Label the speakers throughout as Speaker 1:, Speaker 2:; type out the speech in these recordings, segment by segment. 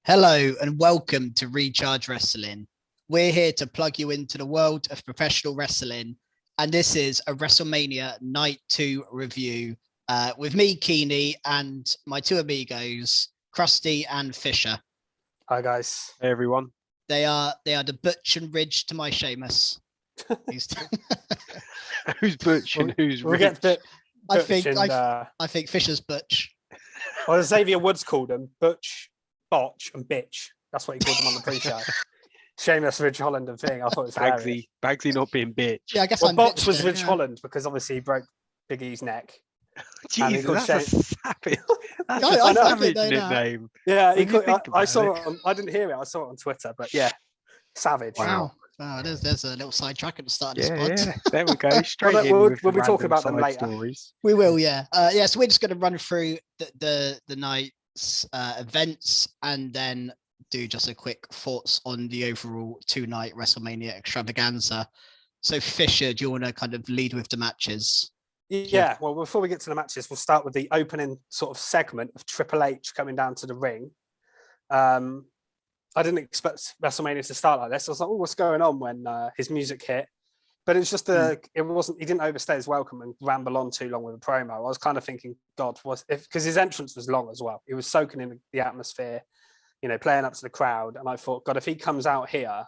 Speaker 1: Hello and welcome to Recharge Wrestling. We're here to plug you into the world of professional wrestling, and this is a WrestleMania Night 2 review with me, Keeney, and my two amigos, Krusty and Fisher.
Speaker 2: Hi guys.
Speaker 3: Hey everyone.
Speaker 1: They are the Butch and Ridge to my Sheamus.
Speaker 3: Who's Butch and who's
Speaker 2: we'll
Speaker 3: Rich?
Speaker 2: Get
Speaker 1: I think Fisher's Butch.
Speaker 2: Well, Xavier Woods called him Butch, Botch, and Bitch. That's what he called them on the pre-show. Sheamus, Ridge Holland, and thing. I thought it was hilarious.
Speaker 3: Bagsy not being bitch.
Speaker 1: Yeah, I guess
Speaker 2: well,
Speaker 1: I'm
Speaker 2: Botch
Speaker 1: Bitch
Speaker 2: was
Speaker 1: then,
Speaker 2: Ridge Holland because obviously he broke Big E's neck.
Speaker 3: Jesus, that's a savage. That's
Speaker 1: I
Speaker 3: a
Speaker 1: like
Speaker 3: savage
Speaker 1: it though,
Speaker 3: nickname.
Speaker 2: Yeah,
Speaker 3: I
Speaker 2: saw it. I didn't hear it. I saw it on Twitter, but yeah, savage.
Speaker 1: Wow. There's a little sidetrack at the start of this pod.
Speaker 3: Yeah, there we go. Straight in
Speaker 2: we'll
Speaker 3: with
Speaker 2: be talking about them later.
Speaker 3: Stories.
Speaker 1: We will, yeah. So we're just going to run through the night's events and then do just a quick thoughts on the overall two-night WrestleMania extravaganza. So Fisher, do you want to kind of lead with the matches?
Speaker 2: Yeah, well, before we get to the matches, we'll start with the opening sort of segment of Triple H coming down to the ring. I didn't expect WrestleMania to start like this. I was like, oh, what's going on when his music hit? But it's just he didn't overstay his welcome and ramble on too long with a promo. I was kind of thinking, God, because his entrance was long as well. He was soaking in the atmosphere, playing up to the crowd. And I thought, God, if he comes out here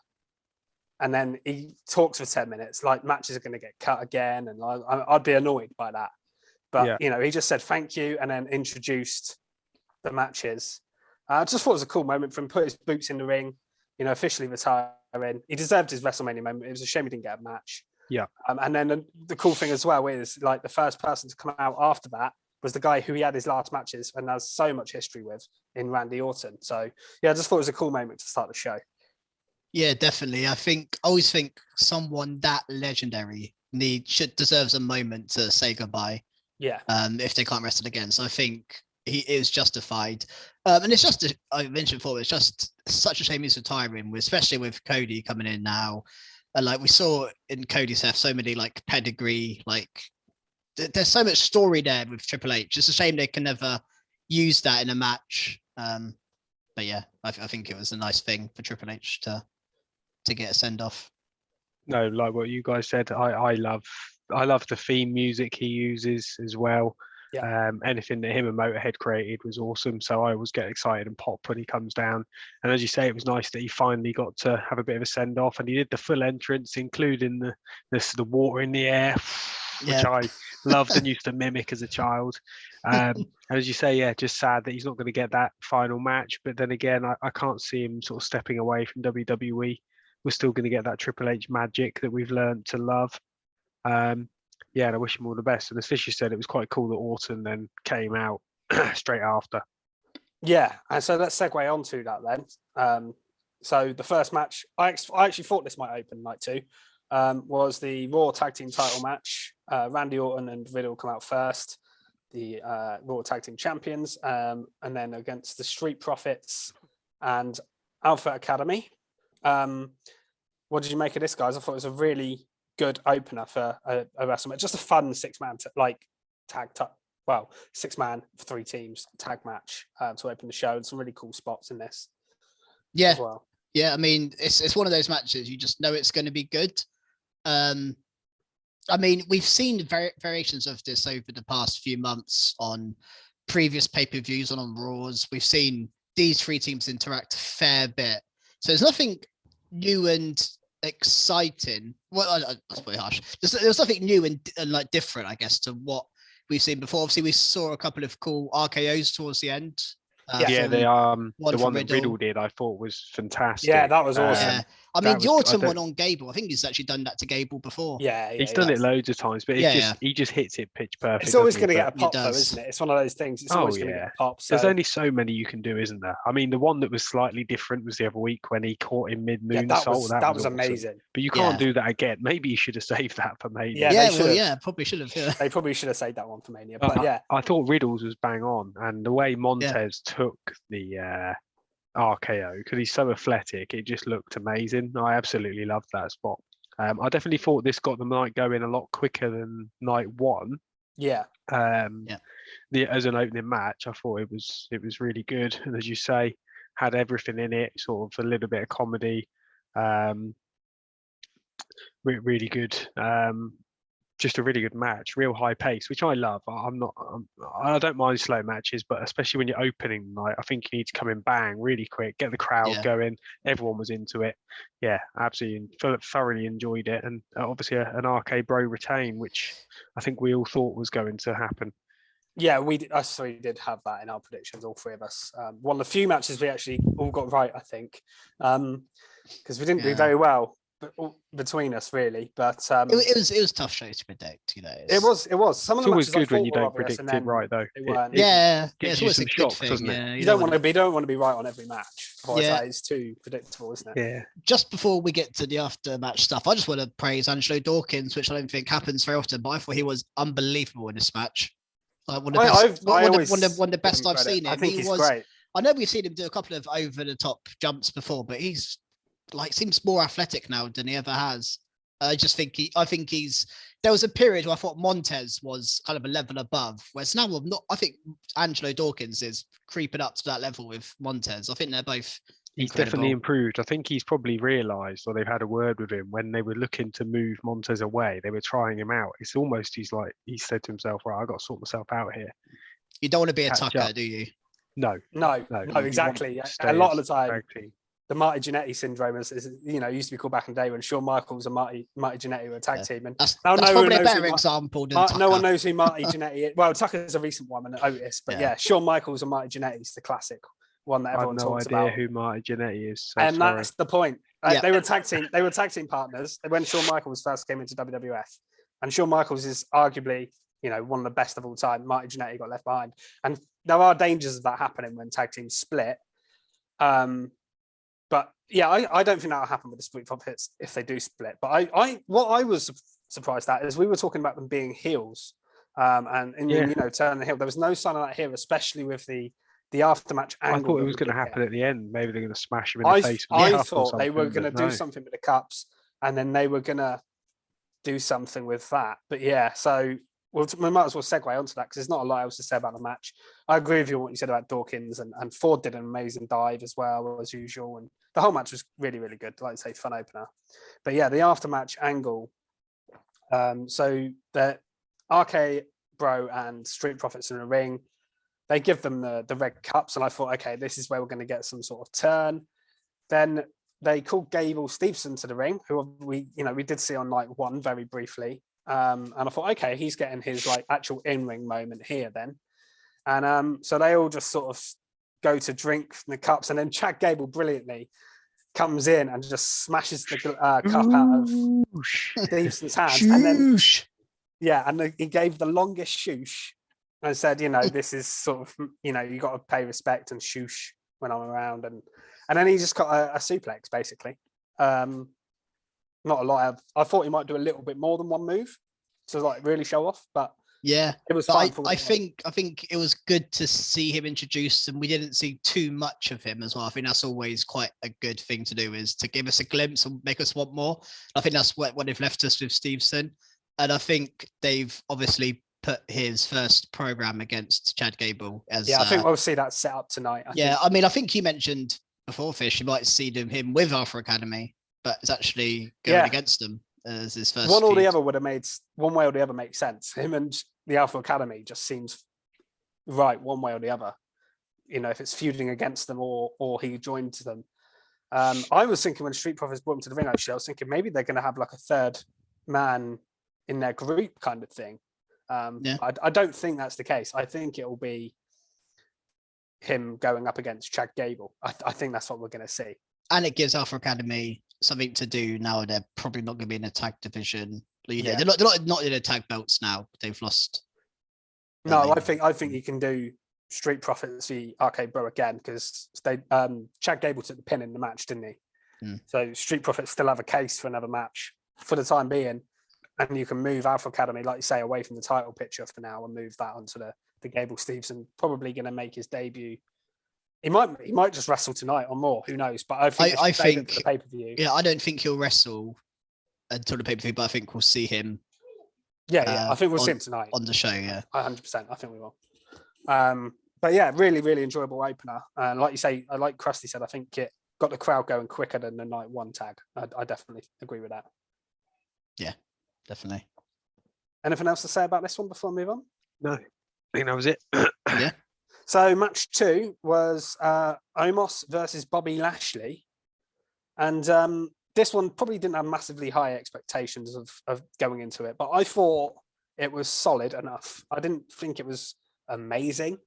Speaker 2: and then he talks for 10 minutes, like matches are going to get cut again. And I'd be annoyed by that. But, he just said thank you and then introduced the matches. I just thought it was a cool moment for him, put his boots in the ring, officially retiring. He deserved his WrestleMania moment. It was a shame he didn't get a match.
Speaker 3: Yeah.
Speaker 2: And then the cool thing as well is like the first person to come out after that was the guy who he had his last matches and has so much history with in Randy Orton. So yeah, I just thought it was a cool moment to start the show.
Speaker 1: Yeah, definitely. I always think someone that legendary deserves a moment to say goodbye.
Speaker 2: Yeah.
Speaker 1: If they can't wrestle again. So I think he is justified. And it's just, I mentioned before, it's just such a shame he's retiring, especially with Cody coming in now. And like we saw in Cody's F, so many like pedigree, like there's so much story there with Triple H. It's a shame they can never use that in a match. But yeah, I think it was a nice thing for Triple H to get a send off.
Speaker 3: No, like what you guys said, I love the theme music he uses as well.
Speaker 2: Yeah.
Speaker 3: Anything that him and Motorhead created was awesome. So I always get excited and pop when he comes down. And as you say, it was nice that he finally got to have a bit of a send off, and he did the full entrance, including the water in the air, which I loved and used to mimic as a child. And as you say, yeah, just sad that he's not going to get that final match. But then again, I can't see him sort of stepping away from WWE. We're still going to get that Triple H magic that we've learned to love. Yeah, and I wish him all the best. And as Fisher said, it was quite cool that Orton then came out straight after.
Speaker 2: Yeah, and so let's segue onto that then. So the first match, I actually thought this might open night 2, was the Raw Tag Team title match. Randy Orton and Riddle come out first, the Raw Tag Team champions, and then against the Street Profits and Alpha Academy. What did you make of this, guys? I thought it was a really good opener for a WrestleMania. Just a fun 6-man six-man 3 teams tag match to open the show, and some really cool spots in this.
Speaker 1: Yeah,
Speaker 2: as well.
Speaker 1: Yeah. I mean, it's one of those matches you just know it's going to be good. I mean, we've seen variations of this over the past few months on previous pay-per-views and on Raws. We've seen these 3 teams interact a fair bit, so there's nothing new and exciting. Well, that's pretty harsh. There's nothing new and like different, I guess, to what we've seen before. Obviously, we saw a couple of cool RKOs towards the end.
Speaker 3: The one that Riddle did, I thought was fantastic.
Speaker 2: Yeah, that was awesome.
Speaker 1: Yeah. I mean, the Orton one on Gable, I think he's actually done that to Gable before.
Speaker 2: Yeah,
Speaker 3: he's done it loads of times, but he just hits it pitch perfect.
Speaker 2: It's always going to get a pop, though, isn't it? It's one of those things. It's always going to get a pop. So.
Speaker 3: There's only so many you can do, isn't there? I mean, the one that was slightly different was the other week when he caught him mid-moonsault.
Speaker 2: That was
Speaker 3: awesome.
Speaker 2: amazing.
Speaker 3: But you can't do that again. Maybe you should have saved that for Mania.
Speaker 1: Probably should have. Yeah.
Speaker 2: They probably should have saved that one for Mania. But yeah,
Speaker 3: I thought Riddle's was bang on, and the way Montez took the RKO, because he's so athletic, it just looked amazing. I absolutely loved that spot. I definitely thought this got the night going a lot quicker than night 1.
Speaker 2: Yeah.
Speaker 3: As an opening match, I thought it was really good. And as you say, had everything in it, sort of a little bit of comedy, really good. Just a really good match, real high pace, which I love. I don't mind slow matches, but especially when you're opening night, I think you need to come in bang really quick, get the crowd going. Everyone was into it. Yeah, absolutely, thoroughly enjoyed it, and obviously an RK Bro retain, which I think we all thought was going to happen.
Speaker 2: Yeah, we did have that in our predictions, all three of us. One of the few matches we actually all got right, I think, because we didn't do very well between us, really. But
Speaker 1: it was tough show to predict, you know.
Speaker 2: It was. Some of the
Speaker 3: always
Speaker 2: matches
Speaker 3: good when you don't predict it right, though.
Speaker 1: It's always
Speaker 3: some
Speaker 1: a good
Speaker 3: shocks,
Speaker 1: thing.
Speaker 3: doesn't it?
Speaker 2: You don't want to be right on every match. Otherwise, that is too predictable, isn't it?
Speaker 3: Yeah.
Speaker 1: Just before we get to the after match stuff, I just want to praise Angelo Dawkins, which I don't think happens very often, but I thought he was unbelievable in this match. Like one of the best I've seen him.
Speaker 2: I think he's great.
Speaker 1: I know we've seen him do a couple of over the top jumps before, but he's seems more athletic now than he ever has. I think there was a period where I thought Montez was kind of a level above, whereas now I think Angelo Dawkins is creeping up to that level with Montez. I think they're both
Speaker 3: He's definitely improved. I think he's probably realised, or they've had a word with him when they were looking to move Montez away. They were trying him out. It's almost he said to himself, "Right, I got to sort myself out here."
Speaker 1: You don't want to be a Tucker, do you?
Speaker 2: No, exactly. A lot of the time, the Marty Jannetty syndrome is used to be called back in the day when Shawn Michaels and Marty Jannetty were a tag team, and
Speaker 1: that's probably a better example than Tucker.
Speaker 2: No one knows who Marty Jannetty is. Well, Tucker's a recent one, and Otis, but Shawn Michaels and Marty Jannetty is the classic one that everyone talks about.
Speaker 3: I have no idea who Marty Jannetty is.
Speaker 2: And that's the point. They were tag team partners when Shawn Michaels first came into WWF, and Shawn Michaels is arguably one of the best of all time. Marty Jannetty got left behind, and there are dangers of that happening when tag teams split. But I don't think that'll happen with the Street Profits if they do split. But what I was surprised at is we were talking about them being heels, and turning the heel. There was no sign of that here, especially with the aftermatch angle.
Speaker 3: I thought it was going to happen at the end. Maybe they're going to smash him in the face.
Speaker 2: I thought they were going to do something with the cups, and then they were going to do something with that. But so we might as well segue onto that because there's not a lot else to say about the match. I agree with you on what you said about Dawkins, and Ford did an amazing dive as well, as usual. And the whole match was really, really good. Like I say, fun opener. But the aftermatch angle. So the RK Bro and Street Profits in the ring. They give them the red cups, and I thought, okay, this is where we're going to get some sort of turn. Then they called Gable Steveson to the ring, who we did see on night one very briefly. And I thought, okay, he's getting his actual in-ring moment here then. And so they all just sort of go to drink from the cups, and then Chad Gable brilliantly comes in and just smashes the cup out of Steveson's hands. And then, and he gave the longest shoosh. And said, this is sort of, you got to pay respect and shoosh when I'm around. And then he just got a suplex, basically. Not a lot. I thought he might do a little bit more than one move to really show off, but it was fine.
Speaker 1: I think it was good to see him introduced, and we didn't see too much of him as well. I think that's always quite a good thing to do, is to give us a glimpse and make us want more. I think that's what they've left us with Steveson. And I think they've obviously put his first program against Chad Gable as
Speaker 2: I think we'll see that set up tonight.
Speaker 1: I think you mentioned before, Fish, you might see him with Alpha Academy, but it's actually going against them as his first.
Speaker 2: One way or the other makes sense. Him and the Alpha Academy just seems right one way or the other. If it's feuding against them or he joined them. I was thinking when Street Profits brought him to the ring, actually, I was thinking maybe they're going to have a third man in their group kind of thing. I don't think that's the case. I think it will be him going up against Chad Gable. I think that's what we're going to see.
Speaker 1: And it gives Alpha Academy something to do now. They're probably not going to be in a tag division. They're not in a tag belts now. They've lost.
Speaker 2: No, I think you can do Street Profits v RK Bro again, because Chad Gable took the pin in the match, didn't he? So Street Profits still have a case for another match for the time being. And you can move Alpha Academy, like you say, away from the title picture for now and move that onto the Gable Steveson. Probably going to make his debut. He might just wrestle tonight or more. Who knows? But I think the pay-per-view.
Speaker 1: Yeah, I don't think he'll wrestle until the pay-per-view, but I think we'll see him.
Speaker 2: I think we'll see him tonight
Speaker 1: on the show. Yeah,
Speaker 2: 100%. I think we will. But yeah, really, really enjoyable opener. And like you say, like Krusty said, I think it got the crowd going quicker than the night one tag. I definitely agree with that.
Speaker 1: Yeah, definitely.
Speaker 2: Anything else to say about this one before I move on?
Speaker 3: No, I think that was it.
Speaker 1: Yeah.
Speaker 2: So match 2 was Omos versus Bobby Lashley. And this one probably didn't have massively high expectations of going into it, but I thought it was solid enough. I didn't think it was amazing,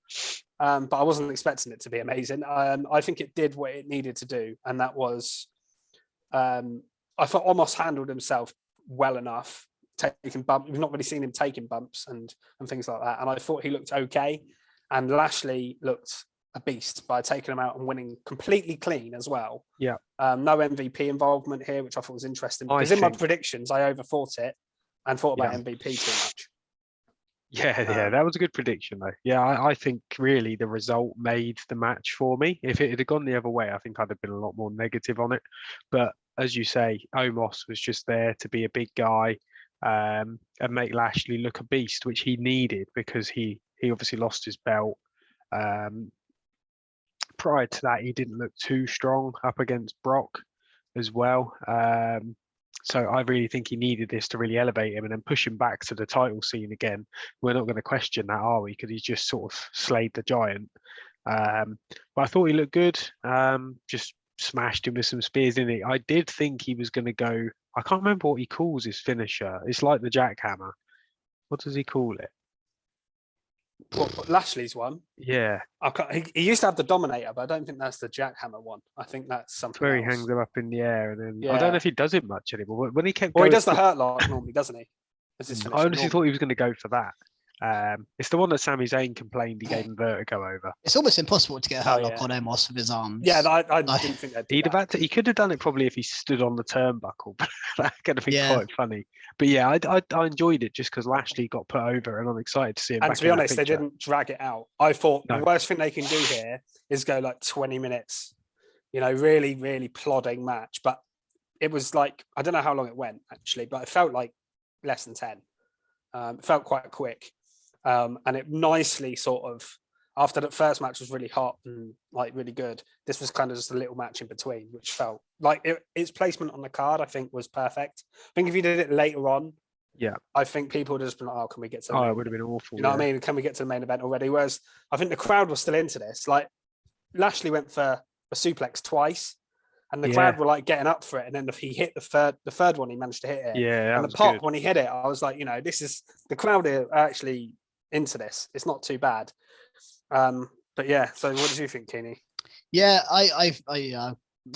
Speaker 2: but I wasn't expecting it to be amazing. I think it did what it needed to do, and that was I thought Omos handled himself well enough, taking bumps. We've not really seen him taking bumps and things like that, and I thought he looked okay. And Lashley looked a beast by taking him out and winning completely clean as well.
Speaker 3: Yeah.
Speaker 2: No MVP involvement here, which I thought was interesting, because in my predictions I overthought it and thought about MVP too much.
Speaker 3: Yeah, that was a good prediction though. Yeah, I think really the result made the match for me. If it had gone the other way, I think I'd have been a lot more negative on it. But as you say, Omos was just there to be a big guy and make Lashley look a beast, which he needed because he obviously lost his belt. Prior to that, he didn't look too strong up against Brock as well. So I really think he needed this to really elevate him and then push him back to the title scene again. We're not going to question that, are we? Because he's just sort of slayed the giant. But I thought he looked good. Just smashed him with some spears, didn't he? I did think he was going to go. I can't remember what he calls his finisher. It's like the jackhammer. What does he call it?
Speaker 2: What Lashley's one?
Speaker 3: Yeah.
Speaker 2: He used to have the Dominator, but I don't think that's the jackhammer one. I think that's something
Speaker 3: where
Speaker 2: else.
Speaker 3: he hangs him up in the air, and then I don't know if he does it much anymore. When he kept,
Speaker 2: he does the hurt lock normally, doesn't he?
Speaker 3: I honestly thought he was going to go for that. It's the one that Sami Zayn complained he gave him vertigo over.
Speaker 1: It's almost impossible to get a hurt lock on Omos with his arms.
Speaker 2: Yeah, I didn't think that.
Speaker 3: He could have done it probably if he stood on the turnbuckle, but that could have been quite funny. But yeah, I enjoyed it just because Lashley got put over, and I'm excited to see him.
Speaker 2: And
Speaker 3: back
Speaker 2: to be honest, they didn't drag it out. I thought
Speaker 3: the
Speaker 2: worst thing they can do here is go like 20 minutes, really, really plodding match. But it was like, I don't know how long it went actually, but it felt like less than 10. It felt quite quick. And it nicely sort of, after that first match was really hot and like really good, this was kind of just a little match in between, which felt like its placement on the card, I think, was perfect. I think if you did it later on, I think people would have just been like, oh, can we get to
Speaker 3: it would have been awful.
Speaker 2: You know what I mean? Can we get to the main event already? Whereas I think the crowd was still into this. Like Lashley went for a suplex twice, and the crowd were like getting up for it. And then he hit the third one, he managed to hit it.
Speaker 3: Yeah,
Speaker 2: and the pop when he hit it, I was like, this is the crowd are actually into this. It's not too bad. But yeah, so what did you think, Keeney?
Speaker 1: Yeah, I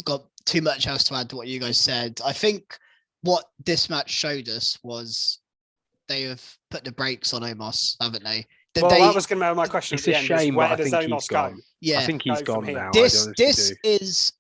Speaker 1: got too much else to add to what you guys said. I think what this match showed us was they have put the brakes on Omos, haven't they?
Speaker 2: That was going to be my question.
Speaker 3: It's a shame,
Speaker 2: where
Speaker 3: but I
Speaker 2: does
Speaker 3: think
Speaker 2: Omos
Speaker 3: he's gone.
Speaker 2: go?
Speaker 1: Yeah,
Speaker 3: I think he's gone now.
Speaker 1: This is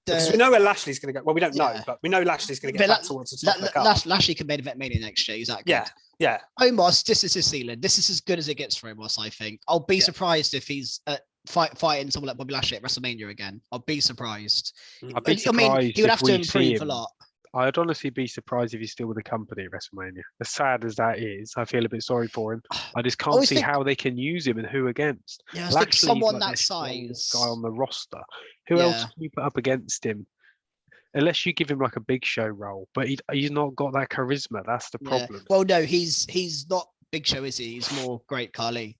Speaker 2: because we know where Lashley's going to go. Well, we don't know, but we know Lashley's going to get back towards the top of the card.
Speaker 1: Lashley can main event Mania next year. Is that good?
Speaker 2: Yeah.
Speaker 1: Omos, this is his ceiling. This is as good as it gets for Omos, I think. I'll be surprised if he's fighting someone like Bobby Lashley at WrestleMania again. I'll be surprised.
Speaker 3: I'd be surprised
Speaker 1: he would have to improve a lot.
Speaker 3: I'd honestly be surprised if he's still with the company at WrestleMania. As sad as that is, I feel a bit sorry for him. I just can't see how they can use him and who against.
Speaker 1: Yeah, I think someone that size
Speaker 3: guy on the roster. Who else can you put up against him? Unless you give him like a big show role, but he's not got that charisma. That's the problem.
Speaker 1: Well, no, he's not Big Show, is he? He's more Great Khali.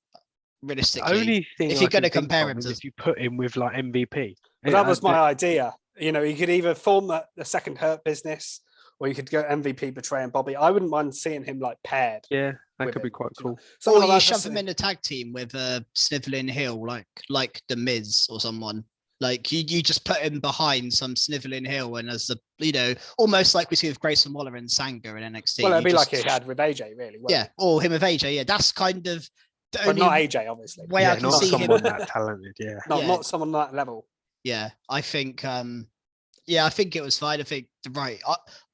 Speaker 1: Realistically,
Speaker 3: the only thing
Speaker 1: if you're going to compare him to,
Speaker 3: if you put him with like MVP,
Speaker 2: that was my idea. You could either form the second Hurt business, or you could go MVP betraying Bobby. I wouldn't mind seeing him like paired.
Speaker 3: Yeah, that could be quite cool.
Speaker 1: Or you shove him in a tag team with Sniveling Hill, like the Miz or someone. Like you just put him behind some Sniveling Hill, and as the almost like we see with Grayson Waller and Sanga in NXT.
Speaker 2: Well, it'd be like he had with AJ, really.
Speaker 1: Yeah, or him with AJ. Yeah, that's kind of.
Speaker 2: But not AJ, obviously.
Speaker 1: Way I can
Speaker 3: not
Speaker 1: see
Speaker 3: someone
Speaker 1: him
Speaker 3: that talented. Yeah,
Speaker 2: not someone that level.
Speaker 1: Yeah, I think. I think it was fine. I think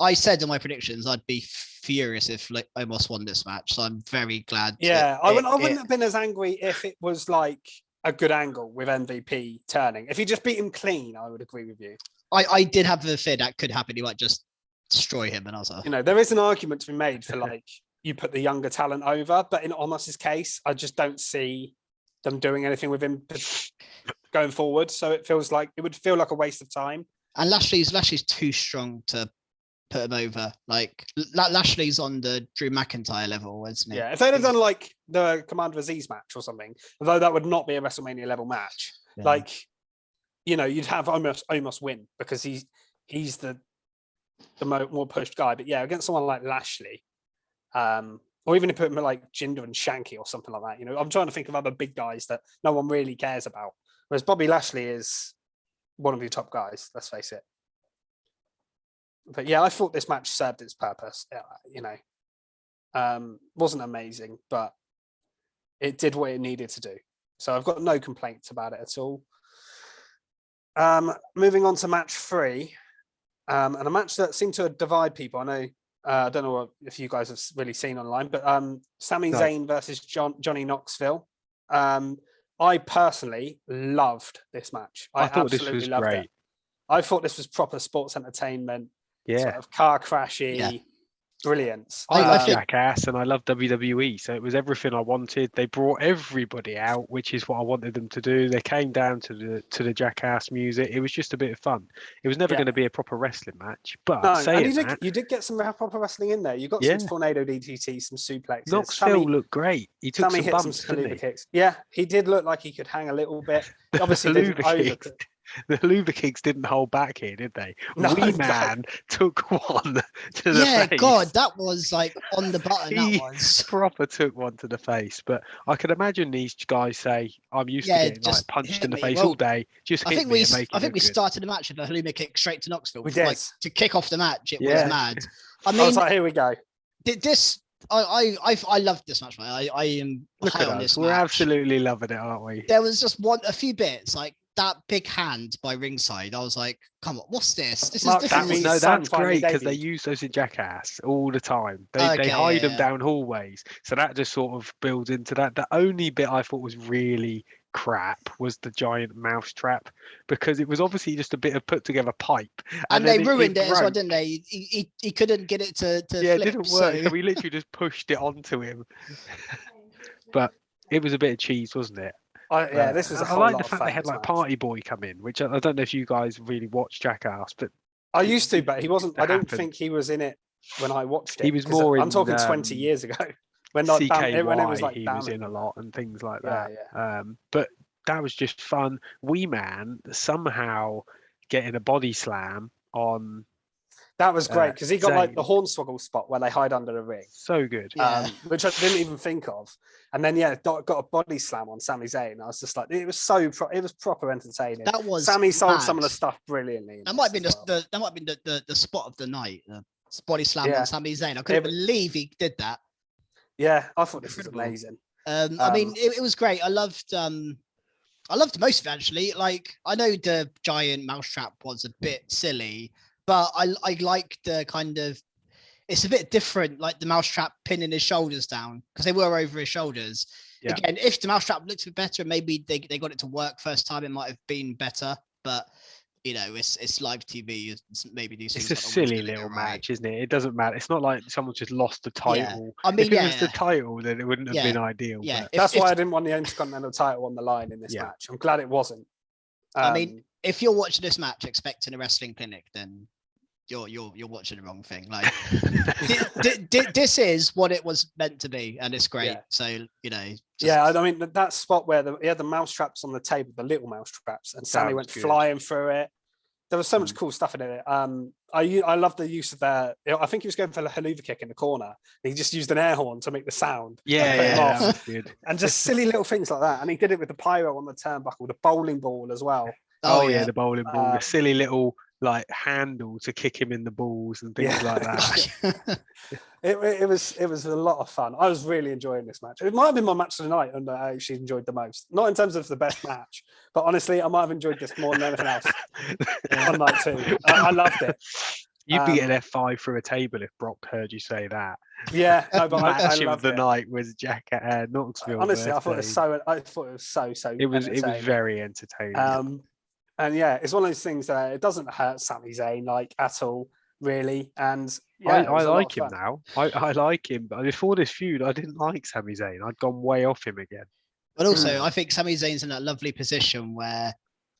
Speaker 1: I said in my predictions I'd be furious if Omos won this match. So I'm very glad.
Speaker 2: Yeah, I wouldn't have been as angry if it was like a good angle with MVP turning. If he just beat him clean, I would agree with you.
Speaker 1: I did have the fear that could happen. He might just destroy him, and I was like,
Speaker 2: there is an argument to be made for like you put the younger talent over, but in Omos's case, I just don't see them doing anything with him going forward. So it would feel like a waste of time.
Speaker 1: And Lashley's too strong to put him over. Like Lashley's on the Drew McIntyre level, isn't he?
Speaker 2: Yeah, if they'd have done like the Commander Aziz match or something, although that would not be a WrestleMania level match, like, you know, you'd have Omos win because he's the more pushed guy. But yeah, against someone like Lashley, or even if put him like Jinder and Shanky or something like that, you know, I'm trying to think of other big guys that no one really cares about. Whereas Bobby Lashley is one of your top guys, let's face it. But yeah, I thought this match served its purpose. You know, wasn't amazing, but it did what it needed to do. So I've got no complaints about it at all. Moving on to match 3, and a match that seemed to divide people. I know, I don't know if you guys have really seen online, but Sami Zayn versus Johnny Knoxville. I personally loved this match. I thought this was great. I thought this was proper sports entertainment. Sort of car crashy, brilliance.
Speaker 3: I love Jackass and I love WWE, so it was everything I wanted. They brought everybody out, which is what I wanted them to do. They came down to the Jackass music. It was just a bit of fun. It was never going to be a proper wrestling match, but
Speaker 2: you did get some proper wrestling in there. You got some tornado DDT, some suplexes.
Speaker 3: Knoxville looked great. He took
Speaker 2: some bumps, some kicks. Yeah, he did look like he could hang a little bit. Obviously,
Speaker 3: the Haluva kicks didn't hold back here, did they? No, Man took one to the face.
Speaker 1: Yeah, God, that was like on the button.
Speaker 3: He
Speaker 1: that was
Speaker 3: proper took one to the face. But I can imagine these guys say, "I'm used to getting like punched in the face all day. Just hit me and make it
Speaker 1: I think we
Speaker 3: good."
Speaker 1: started the match with a Haluva kick straight to Knoxville.
Speaker 2: We did.
Speaker 1: Like, to kick off the match. It was mad. I mean,
Speaker 2: was like, here we go.
Speaker 1: I loved this match. I am high on this match.
Speaker 3: We're absolutely loving it, aren't we?
Speaker 1: There was just a few bits like that big hand by ringside. I was like, come on, what's this? This is different.
Speaker 3: That's great because they use those in Jackass all the time. They hide them down hallways. So that just sort of builds into that. The only bit I thought was really crap was the giant mouse trap, because it was obviously just a bit of put together pipe.
Speaker 1: And they ruined it as well, didn't they? He couldn't get it to flip.
Speaker 3: It didn't work. So we literally just pushed it onto him. But it was a bit of cheese, wasn't it?
Speaker 2: This was.
Speaker 3: I like the fact they had like Party Boy come in, which I don't know if you guys really watched Jackass, but
Speaker 2: I used to, but he wasn't. I don't think he was in it when I watched it.
Speaker 3: He was more.
Speaker 2: I'm talking 20 years ago when
Speaker 3: CKY,
Speaker 2: when it was like
Speaker 3: he was in a lot and things like that. But that was just fun. Wee Man somehow getting a body slam on.
Speaker 2: That was great because he got like the hornswoggle spot where they hide under the ring.
Speaker 3: So good.
Speaker 2: Which I didn't even think of. And then got a body slam on Sami Zayn. I was just like, it was it was proper entertaining.
Speaker 1: That was
Speaker 2: Sami sold some of the stuff brilliantly.
Speaker 1: That might have been the spot of the night. The body slam on Sami Zayn. I couldn't believe he did that.
Speaker 2: Yeah, I thought this was amazing.
Speaker 1: I mean, it was great. I loved most of it actually. Like, I know the giant mousetrap was a bit silly, but I like the kind of, it's a bit different, like the mousetrap pinning his shoulders down because they were over his shoulders. Yeah. Again, if the mousetrap looked a bit better, maybe they got it to work first time, it might have been better. But you know, it's live TV. Maybe these things.
Speaker 3: It's a silly little match, isn't it? It doesn't matter. It's not like someone just lost the title.
Speaker 1: Yeah. I mean,
Speaker 3: if it was the title, then it wouldn't have been ideal.
Speaker 1: Yeah,
Speaker 2: that's why I didn't want the Intercontinental title on the line in this match. I'm glad it wasn't.
Speaker 1: I mean, if you're watching this match expecting a wrestling clinic, then you're watching the wrong thing. Like this is what it was meant to be, and it's great. So you know,
Speaker 2: I mean that spot where he had the mouse traps on the table, the little mouse traps, and Sami went flying through it. There was so much cool stuff in it. I love the use of that. I think he was going for the haluva kick in the corner. He just used an air horn to make the sound.
Speaker 3: That was good.
Speaker 2: And just silly little things like that. And he did it with the pyro on the turnbuckle, the bowling ball as well.
Speaker 3: Oh yeah, the bowling ball, the silly little like handle to kick him in the balls and things like that.
Speaker 2: it was a lot of fun. I was really enjoying this match. It might have been my match of the night, and I actually enjoyed the most. Not in terms of the best match, but honestly, I might have enjoyed this more than anything else on night 2. I loved it.
Speaker 3: You'd be getting F5 through a table if Brock heard you say that.
Speaker 2: Yeah, no, but
Speaker 3: match
Speaker 2: I
Speaker 3: of the night was Jack Knoxville.
Speaker 2: Honestly, I thought it was so.
Speaker 3: It was very entertaining.
Speaker 2: And yeah, it's one of those things that it doesn't hurt Sami Zayn like at all, really. And
Speaker 3: I like him now. I like him, but before this feud, I didn't like Sami Zayn. I'd gone way off him again.
Speaker 1: But also, I think Sami Zayn's in that lovely position where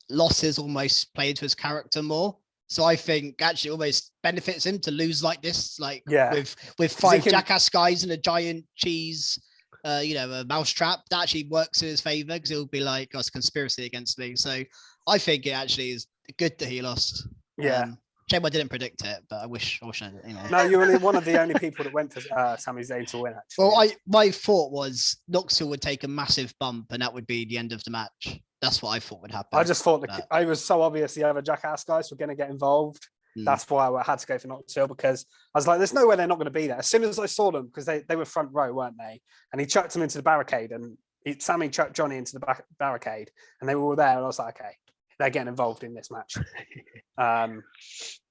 Speaker 1: losses almost play into his character more. So I think actually almost benefits him to lose like this, like with 5 jackass guys and a giant cheese, a mousetrap. That actually works in his favor because he'll be like, "Oh, it's a conspiracy against me." So I think it actually is good that he lost.
Speaker 2: Yeah.
Speaker 1: Shame I didn't predict it, but I wish I did.
Speaker 2: No, you're only one of the only people that went for Sami Zayn to win, actually.
Speaker 1: Well, my thought was Knoxville would take a massive bump and that would be the end of the match. That's what I thought would happen.
Speaker 2: I just thought I was so obvious the other jackass guys were going to get involved. That's why I had to go for Knoxville, because I was like, there's no way they're not going to be there. As soon as I saw them, because they were front row, weren't they? And he chucked them into the barricade, and Sami chucked Johnny into the barricade, and they were all there. And I was like, okay, they're getting involved in this match.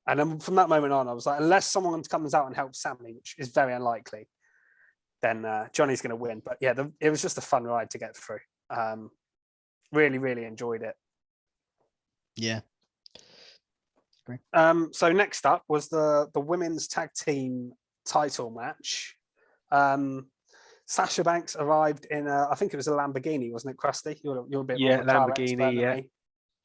Speaker 2: And then from that moment on, I was like, unless someone comes out and helps Sami, which is very unlikely, then Johnny's going to win. But yeah, it was just a fun ride to get through. Really, really enjoyed it.
Speaker 1: Yeah.
Speaker 2: Great. So next up was the women's tag team title match. Sasha Banks arrived in I think it was a Lamborghini, wasn't it, Krusty? You're a bit more
Speaker 3: Lamborghini,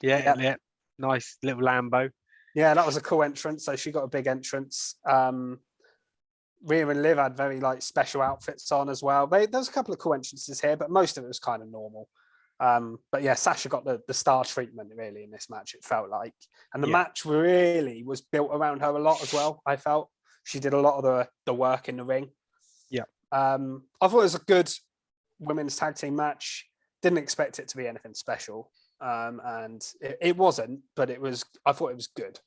Speaker 3: yeah. Nice little Lambo.
Speaker 2: Yeah, that was a cool entrance. So she got a big entrance. Rhea and Liv had very special outfits on as well. There was a couple of cool entrances here, but most of it was kind of normal. But yeah, Sasha got the star treatment really in this match, it felt like. And the match really was built around her a lot as well, I felt. She did a lot of the work in the ring. Yeah. I thought it was a good women's tag team match. Didn't expect it to be anything special. And it wasn't, but I thought it was good.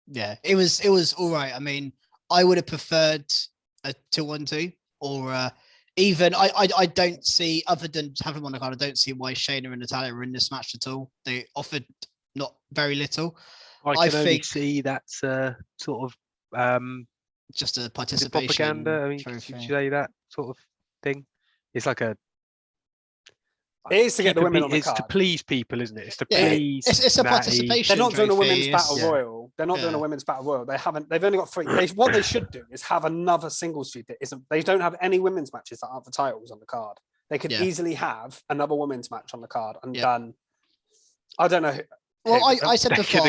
Speaker 1: Yeah, it was all right. I mean, I would have preferred a 2-1-2 or even I don't see, other than having them on the card, I don't see why Shayna and Natalya were in this match at all. They offered not very little.
Speaker 3: I can only see that's sort of
Speaker 1: just a participation
Speaker 3: propaganda. I mean, could you say that sort of thing? It's like a.
Speaker 2: It is to get the women on the card.
Speaker 3: It's to please people, isn't it? It's to please.
Speaker 1: It's a participation.
Speaker 2: They're not doing a women's battle royal. They're not doing a women's battle royal. They've only got 3. What they should do is have another singles feud that isn't. They don't have any women's matches that aren't for titles on the card. They could easily have another women's match on the card and done. I don't know.
Speaker 1: Well, I said before,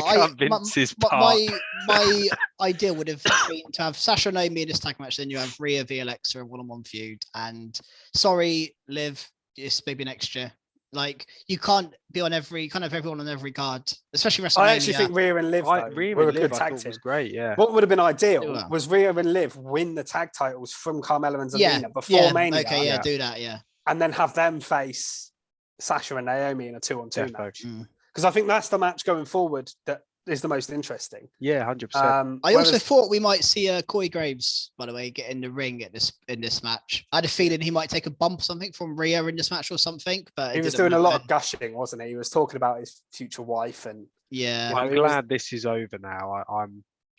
Speaker 1: my idea would have been to have Sasha and Naomi in this tag match, then you have Rhea v Alexa in one-on-one feud. And sorry, Liv, it's maybe next year. Like, you can't have everyone on every card, especially WrestleMania. I
Speaker 2: actually think Rhea and Liv were a good tag team.
Speaker 3: Was great, yeah.
Speaker 2: What would have been ideal was Rhea and Liv win the tag titles from Carmella and Zelina before Mania.
Speaker 1: Okay, do that,
Speaker 2: and then have them face Sasha and Naomi in a 2-on-2 match. Because I think that's the match going forward that is the most interesting.
Speaker 3: Yeah, 100%.
Speaker 1: I also thought we might see Corey Graves, by the way, get in the ring in this match. I had a feeling he might take a bump or something from Rhea in this match or something. But
Speaker 2: he was doing a lot of gushing, wasn't he? He was talking about his future wife and.
Speaker 1: Yeah,
Speaker 3: I'm glad this is over now.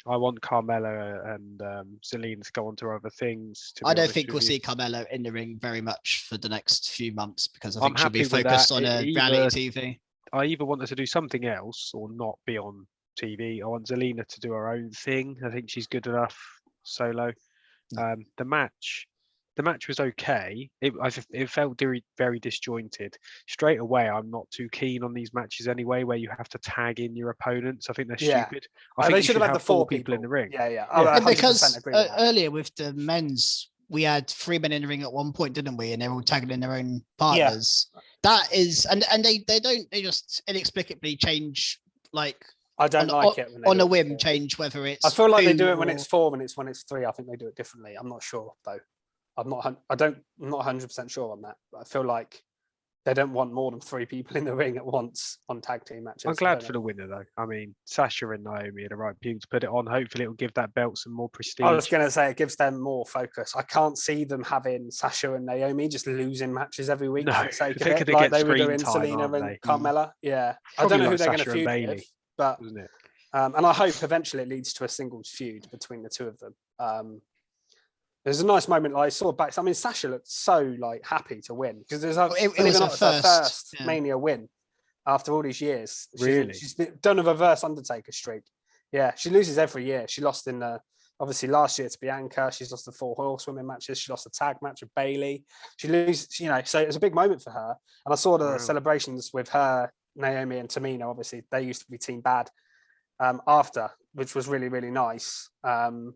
Speaker 3: I want Carmella and Zelina to go on to other things.
Speaker 1: I don't think we'll see Carmella in the ring very much for the next few months because I think she'll be focused on a reality TV.
Speaker 3: I either want her to do something else or not be on TV. I want Zelina to do her own thing. I think she's good enough solo. The match was okay. It felt very disjointed. Straight away, I'm not too keen on these matches anyway, where you have to tag in your opponents. I think they're stupid. I think
Speaker 2: they should have had the 4 people
Speaker 3: in the ring.
Speaker 2: Yeah.
Speaker 1: Because earlier with the men's, we had 3 men in the ring at one point, didn't we? And they were all tagging in their own partners. Yeah. That is, and they just inexplicably change, like,
Speaker 2: I don't like it
Speaker 1: on a whim. Change whether it's.
Speaker 2: I feel like they do it when it's 4, when it's 3. I think they do it differently. I'm not sure though. I'm not 100% sure on that. But I feel like they don't want more than 3 people in the ring at once on tag team matches.
Speaker 3: I'm glad for the winner though. I mean, Sasha and Naomi are the right people to put it on. Hopefully, it'll give that belt some more prestige.
Speaker 2: I was going to say it gives them more focus. I can't see them having Sasha and Naomi just losing matches every week for the sake of it, like they were doing Selena and Carmella. Yeah, I don't know who they're going to feud with, but and I hope eventually it leads to a singles feud between the two of them. There's a nice moment. I saw back. I mean, Sasha looked so happy to win because it was her first Mania win after all these years.
Speaker 3: Really,
Speaker 2: she's done a reverse Undertaker streak. Yeah, she loses every year. She lost in Obviously, last year to Bianca, she's lost the 4 horsewomen matches. She lost a tag match with Bailey. She loses, so it was a big moment for her. And I saw the celebrations with her, Naomi and Tamina. Obviously, they used to be Team Bad after, which was really, really nice. So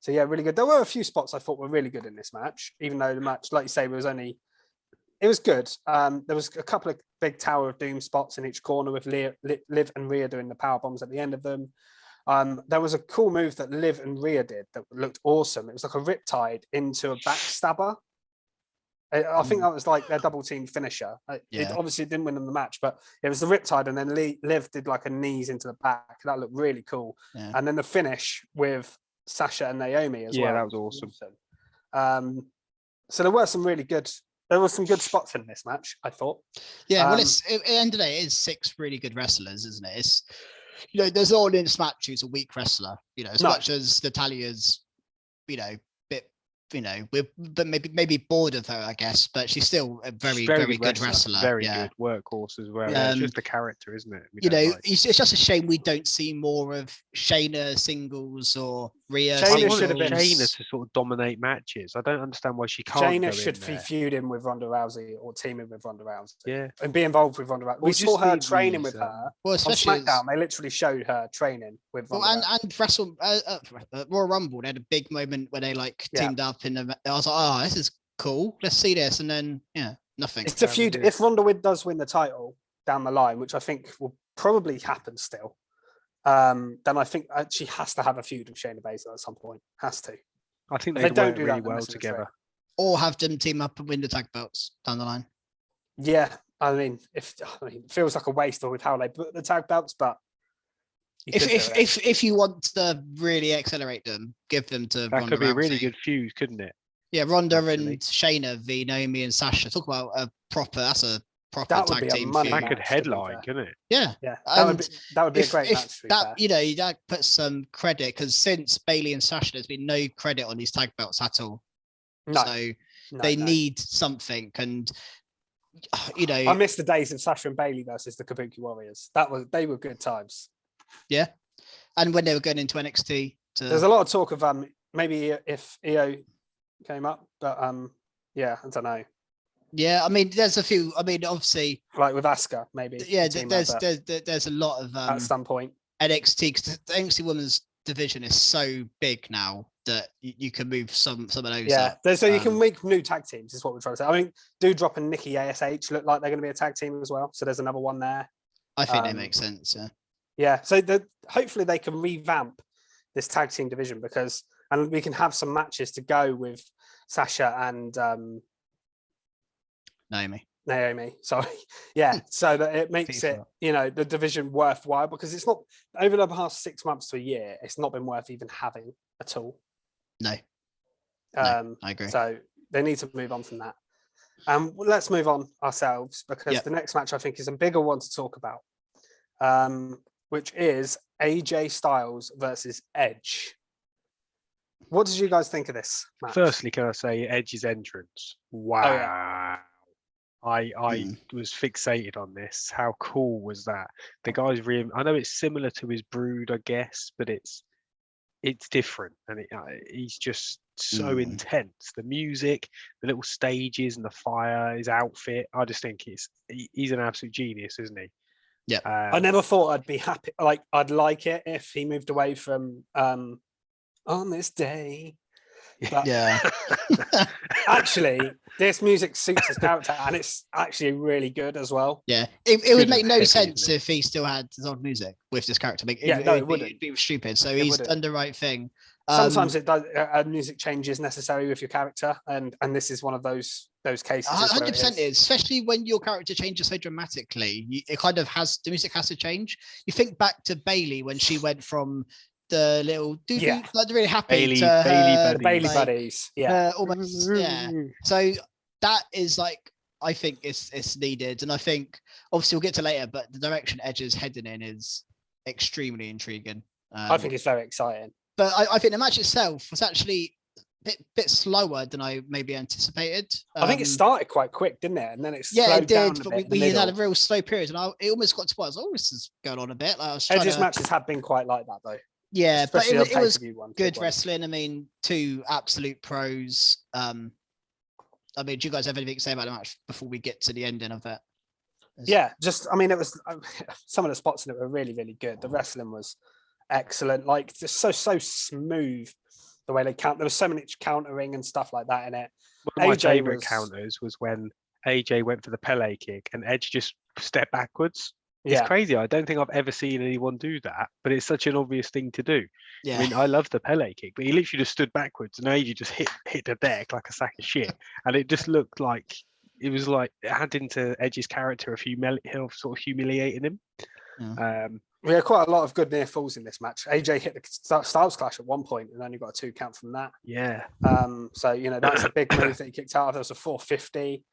Speaker 2: yeah, really good. There were a few spots I thought were really good in this match, even though the match, like you say, it was good. There was a couple of big Tower of Doom spots in each corner with Liv and Rhea doing the power bombs at the end of them. There was a cool move that Liv and Rhea did that looked awesome. It was like a riptide into a backstabber. I think that was like their double team finisher. It obviously didn't win them the match, but it was the riptide, and then Liv did like a knees into the back. That looked really cool. Yeah. And then the finish with Sasha and Naomi as well.
Speaker 3: Yeah, that was awesome.
Speaker 2: So there were some really good. There were some good spots in this match, I thought.
Speaker 1: Yeah, well, at the end of the day, it is 6 really good wrestlers, isn't it? It's there's no one in this match who's a weak wrestler. As much as Natalia's, but maybe bored of her, I guess. But she's still a very good wrestler.
Speaker 3: Very good workhorse as well. It's just a character, isn't it?
Speaker 1: It's just a shame we don't see more of Shayna singles or Rhea.
Speaker 2: Shayna should have been
Speaker 3: Shayna to sort of dominate matches. I don't understand why she can't.
Speaker 2: Shayna should be feuding with Ronda Rousey or teaming with Ronda Rousey.
Speaker 3: Yeah,
Speaker 2: and be involved with Ronda Rousey. We saw her training with her. Well, especially on SmackDown, they literally showed her training with Ronda Rousey.
Speaker 1: And Royal Rumble, they had a big moment where they teamed up. I was like, oh, this is cool. Let's see this. And then, nothing.
Speaker 2: It's a feud. If Ronda does win the title down the line, which I think will probably happen still, then I think she has to have a feud with Shayna Baszler at some point. Has to.
Speaker 3: I think they don't do really well together.
Speaker 1: Or have them team up and win the tag belts down the line.
Speaker 2: Yeah, I mean, it feels like a waste with how they put the tag belts, but
Speaker 1: if you want to really accelerate them, give them to
Speaker 3: Ronda could be Rousey. A really good feud, couldn't it?
Speaker 1: Yeah, Ronda and Shayna v Naomi and Sasha. Talk about a proper tag team feud.
Speaker 3: That could headline, couldn't it?
Speaker 1: Yeah.
Speaker 2: That would be a great match.
Speaker 1: That puts some credit, because since Bailey and Sasha, there's been no credit on these tag belts at all. So they need something, and I
Speaker 2: miss the days of Sasha and Bailey versus the Kabuki Warriors. They were good times.
Speaker 1: Yeah, and when they were going into NXT,
Speaker 2: there's a lot of talk of maybe if EO came up, but I don't know.
Speaker 1: Yeah, I mean, there's a few. I mean, obviously,
Speaker 2: like with Asuka, maybe.
Speaker 1: Yeah, there's a lot of
Speaker 2: at some point
Speaker 1: NXT, because the NXT women's division is so big now that you can move some of those.
Speaker 2: Yeah, so you can make new tag teams. Is what we're trying to say. I mean, Doudrop and Nikki ASH look like they're going to be a tag team as well. So there's another one there.
Speaker 1: I think that makes sense. Yeah.
Speaker 2: Yeah. So hopefully they can revamp this tag team division, and we can have some matches to go with Sasha and Naomi. Sorry. Yeah. So that it makes it, the division worthwhile, because it's not, over the past 6 months to a year, it's not been worth even having at all.
Speaker 1: No.
Speaker 2: I
Speaker 1: agree.
Speaker 2: So they need to move on from that. Let's move on ourselves, because the next match I think is a bigger one to talk about, which is AJ Styles versus Edge. What did you guys think of this match?
Speaker 3: Firstly, can I say Edge's entrance? Wow. Oh, yeah. I was fixated on this. How cool was that? The guy's I know it's similar to his Brood, I guess, but it's different, and he's just so intense. The music, the little stages, and the fire, his outfit. I just think he's an absolute genius, isn't he?
Speaker 1: Yeah.
Speaker 2: I never thought I'd be happy. Like, I'd like it if he moved away from On This Day. But
Speaker 1: yeah.
Speaker 2: Actually, this music suits his character, and it's actually really good as well.
Speaker 1: Yeah. It would make no sense if he still had his old music with this character. It wouldn't. It'd be stupid. So he's done the right thing.
Speaker 2: Sometimes it does. Music change is necessary with your character, and this is one of those cases.
Speaker 1: 100% is, especially when your character changes so dramatically. It kind of has, the music has to change. You think back to Bailey when she went from the little like really happy
Speaker 2: Bailey buddies. Yeah,
Speaker 1: almost. Yeah. So that is like, I think it's needed, and I think obviously we'll get to later, but the direction Edge is heading in is extremely intriguing.
Speaker 2: I think it's very exciting.
Speaker 1: But I think the match itself was actually a bit slower than I maybe anticipated.
Speaker 2: I think it started quite quick, didn't it? And then it
Speaker 1: slowed down a bit. But we had a real slow period, and it almost got to what, this is going on a bit. Like,
Speaker 2: Edge's matches have been quite like that, though.
Speaker 1: Yeah, but
Speaker 2: Especially
Speaker 1: it
Speaker 2: on
Speaker 1: was
Speaker 2: pay-per-view one.
Speaker 1: good
Speaker 2: big one.
Speaker 1: wrestling. I mean, two absolute pros. I mean, do you guys have anything to say about the match before we get to the ending of it?
Speaker 2: Yeah, just I mean, it was some of the spots in it were really, really good. The wrestling was excellent, like just so smooth. The way they count, there was so much countering and stuff like that in it.
Speaker 3: One of my
Speaker 2: AJ
Speaker 3: favourite
Speaker 2: was-
Speaker 3: counters was when AJ went for the Pele kick and Edge just stepped backwards. It's
Speaker 2: Yeah,
Speaker 3: crazy. I don't think I've ever seen anyone do that, but it's such an obvious thing to do.
Speaker 1: Yeah.
Speaker 3: I mean, I love the Pele kick, but he literally just stood backwards and AJ just hit the deck like a sack of shit. And it just looked like it was like it had into Edge's character of sort of humiliating him.
Speaker 1: Yeah.
Speaker 2: we had quite a lot of good near falls in this match. AJ hit the Styles Clash at one point and only got a 2 count from that.
Speaker 3: Yeah.
Speaker 2: So that's a big move that he kicked out of. There was a 450.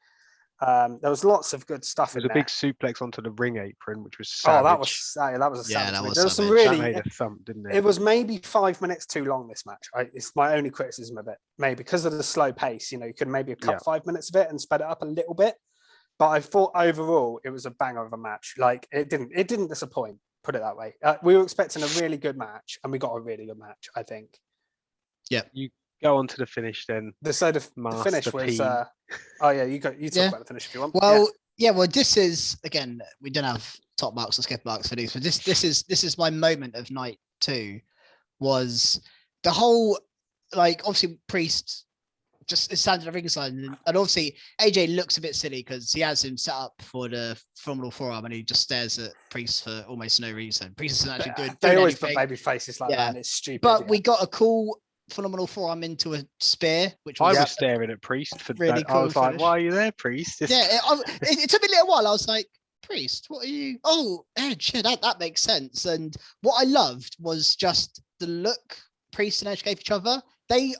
Speaker 2: There was lots of good stuff
Speaker 3: There's
Speaker 2: in
Speaker 3: a
Speaker 2: there.
Speaker 3: big suplex onto the ring apron, which was
Speaker 2: Oh,
Speaker 3: savage.
Speaker 2: that was a
Speaker 1: Yeah,
Speaker 2: savage
Speaker 1: that
Speaker 2: move.
Speaker 1: was
Speaker 2: There was some
Speaker 1: savage.
Speaker 3: That
Speaker 2: really.
Speaker 3: made a thump, didn't it?
Speaker 2: It was maybe 5 minutes too long, this match. It's my only criticism of it. Maybe because of the slow pace, you could maybe have cut
Speaker 3: Yeah.
Speaker 2: 5 minutes of it and sped it up a little bit. But I thought overall it was a banger of a match. Like it didn't disappoint. Put it that way. We were expecting a really good match, and we got a really good match. I think.
Speaker 3: Go on to the finish then.
Speaker 2: The finish was.
Speaker 3: P.
Speaker 2: Oh yeah, you talk
Speaker 1: Yeah.
Speaker 2: about the finish if you want.
Speaker 1: Well, well, this is again. We don't have top marks or skip marks for these, but this is my moment of night 2. Was the whole obviously Priest just is standing at ringside, and obviously AJ looks a bit silly because he has him set up for the phenomenal forearm, and he just stares at Priest for almost no reason. Priest isn't actually doing
Speaker 2: They always
Speaker 1: anything,
Speaker 2: put baby faces like
Speaker 1: Yeah.
Speaker 2: that, and it's stupid.
Speaker 1: but we got a cool phenomenal forearm into a spear, which
Speaker 3: I
Speaker 1: was
Speaker 3: was staring at Priest for
Speaker 1: really
Speaker 3: that. I
Speaker 1: cool
Speaker 3: was like,
Speaker 1: finish.
Speaker 3: "Why are you there, Priest?"
Speaker 1: it took me a little while. I was like, Priest, what are you? Oh, Edge. Yeah, that makes sense. And what I loved was just the look Priest and Edge gave each other. I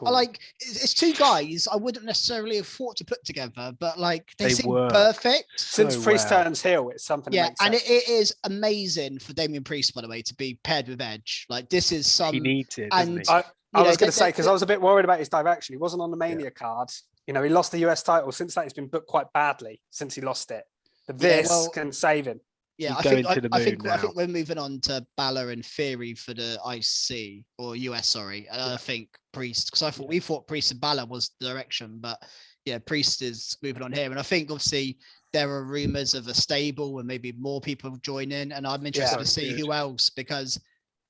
Speaker 1: like it's 2 guys I wouldn't necessarily have thought to put together, but they seem
Speaker 3: work.
Speaker 1: perfect.
Speaker 2: Since
Speaker 3: so
Speaker 2: Priest
Speaker 3: well.
Speaker 2: turns heel, it's something.
Speaker 1: Yeah,
Speaker 2: that makes
Speaker 1: and
Speaker 2: sense.
Speaker 1: it is amazing for Damian Priest, by the way, to be paired with Edge. This is some.
Speaker 3: He needs it,
Speaker 1: and
Speaker 3: doesn't he?
Speaker 2: I was going to say, because I was a bit worried about his direction. He wasn't on the Mania card. He lost the US title. Since that, he's been booked quite badly since he lost it. But this can save him.
Speaker 1: Yeah,
Speaker 3: He's going to the moon
Speaker 1: I
Speaker 3: now.
Speaker 1: think we're moving on to Balor and Theory for the IC or US, sorry. And I think Priest, because we thought Priest and Balor was the direction, but yeah, Priest is moving on here. And I think obviously there are rumors of a stable and maybe more people join in, and I'm interested to see who else, because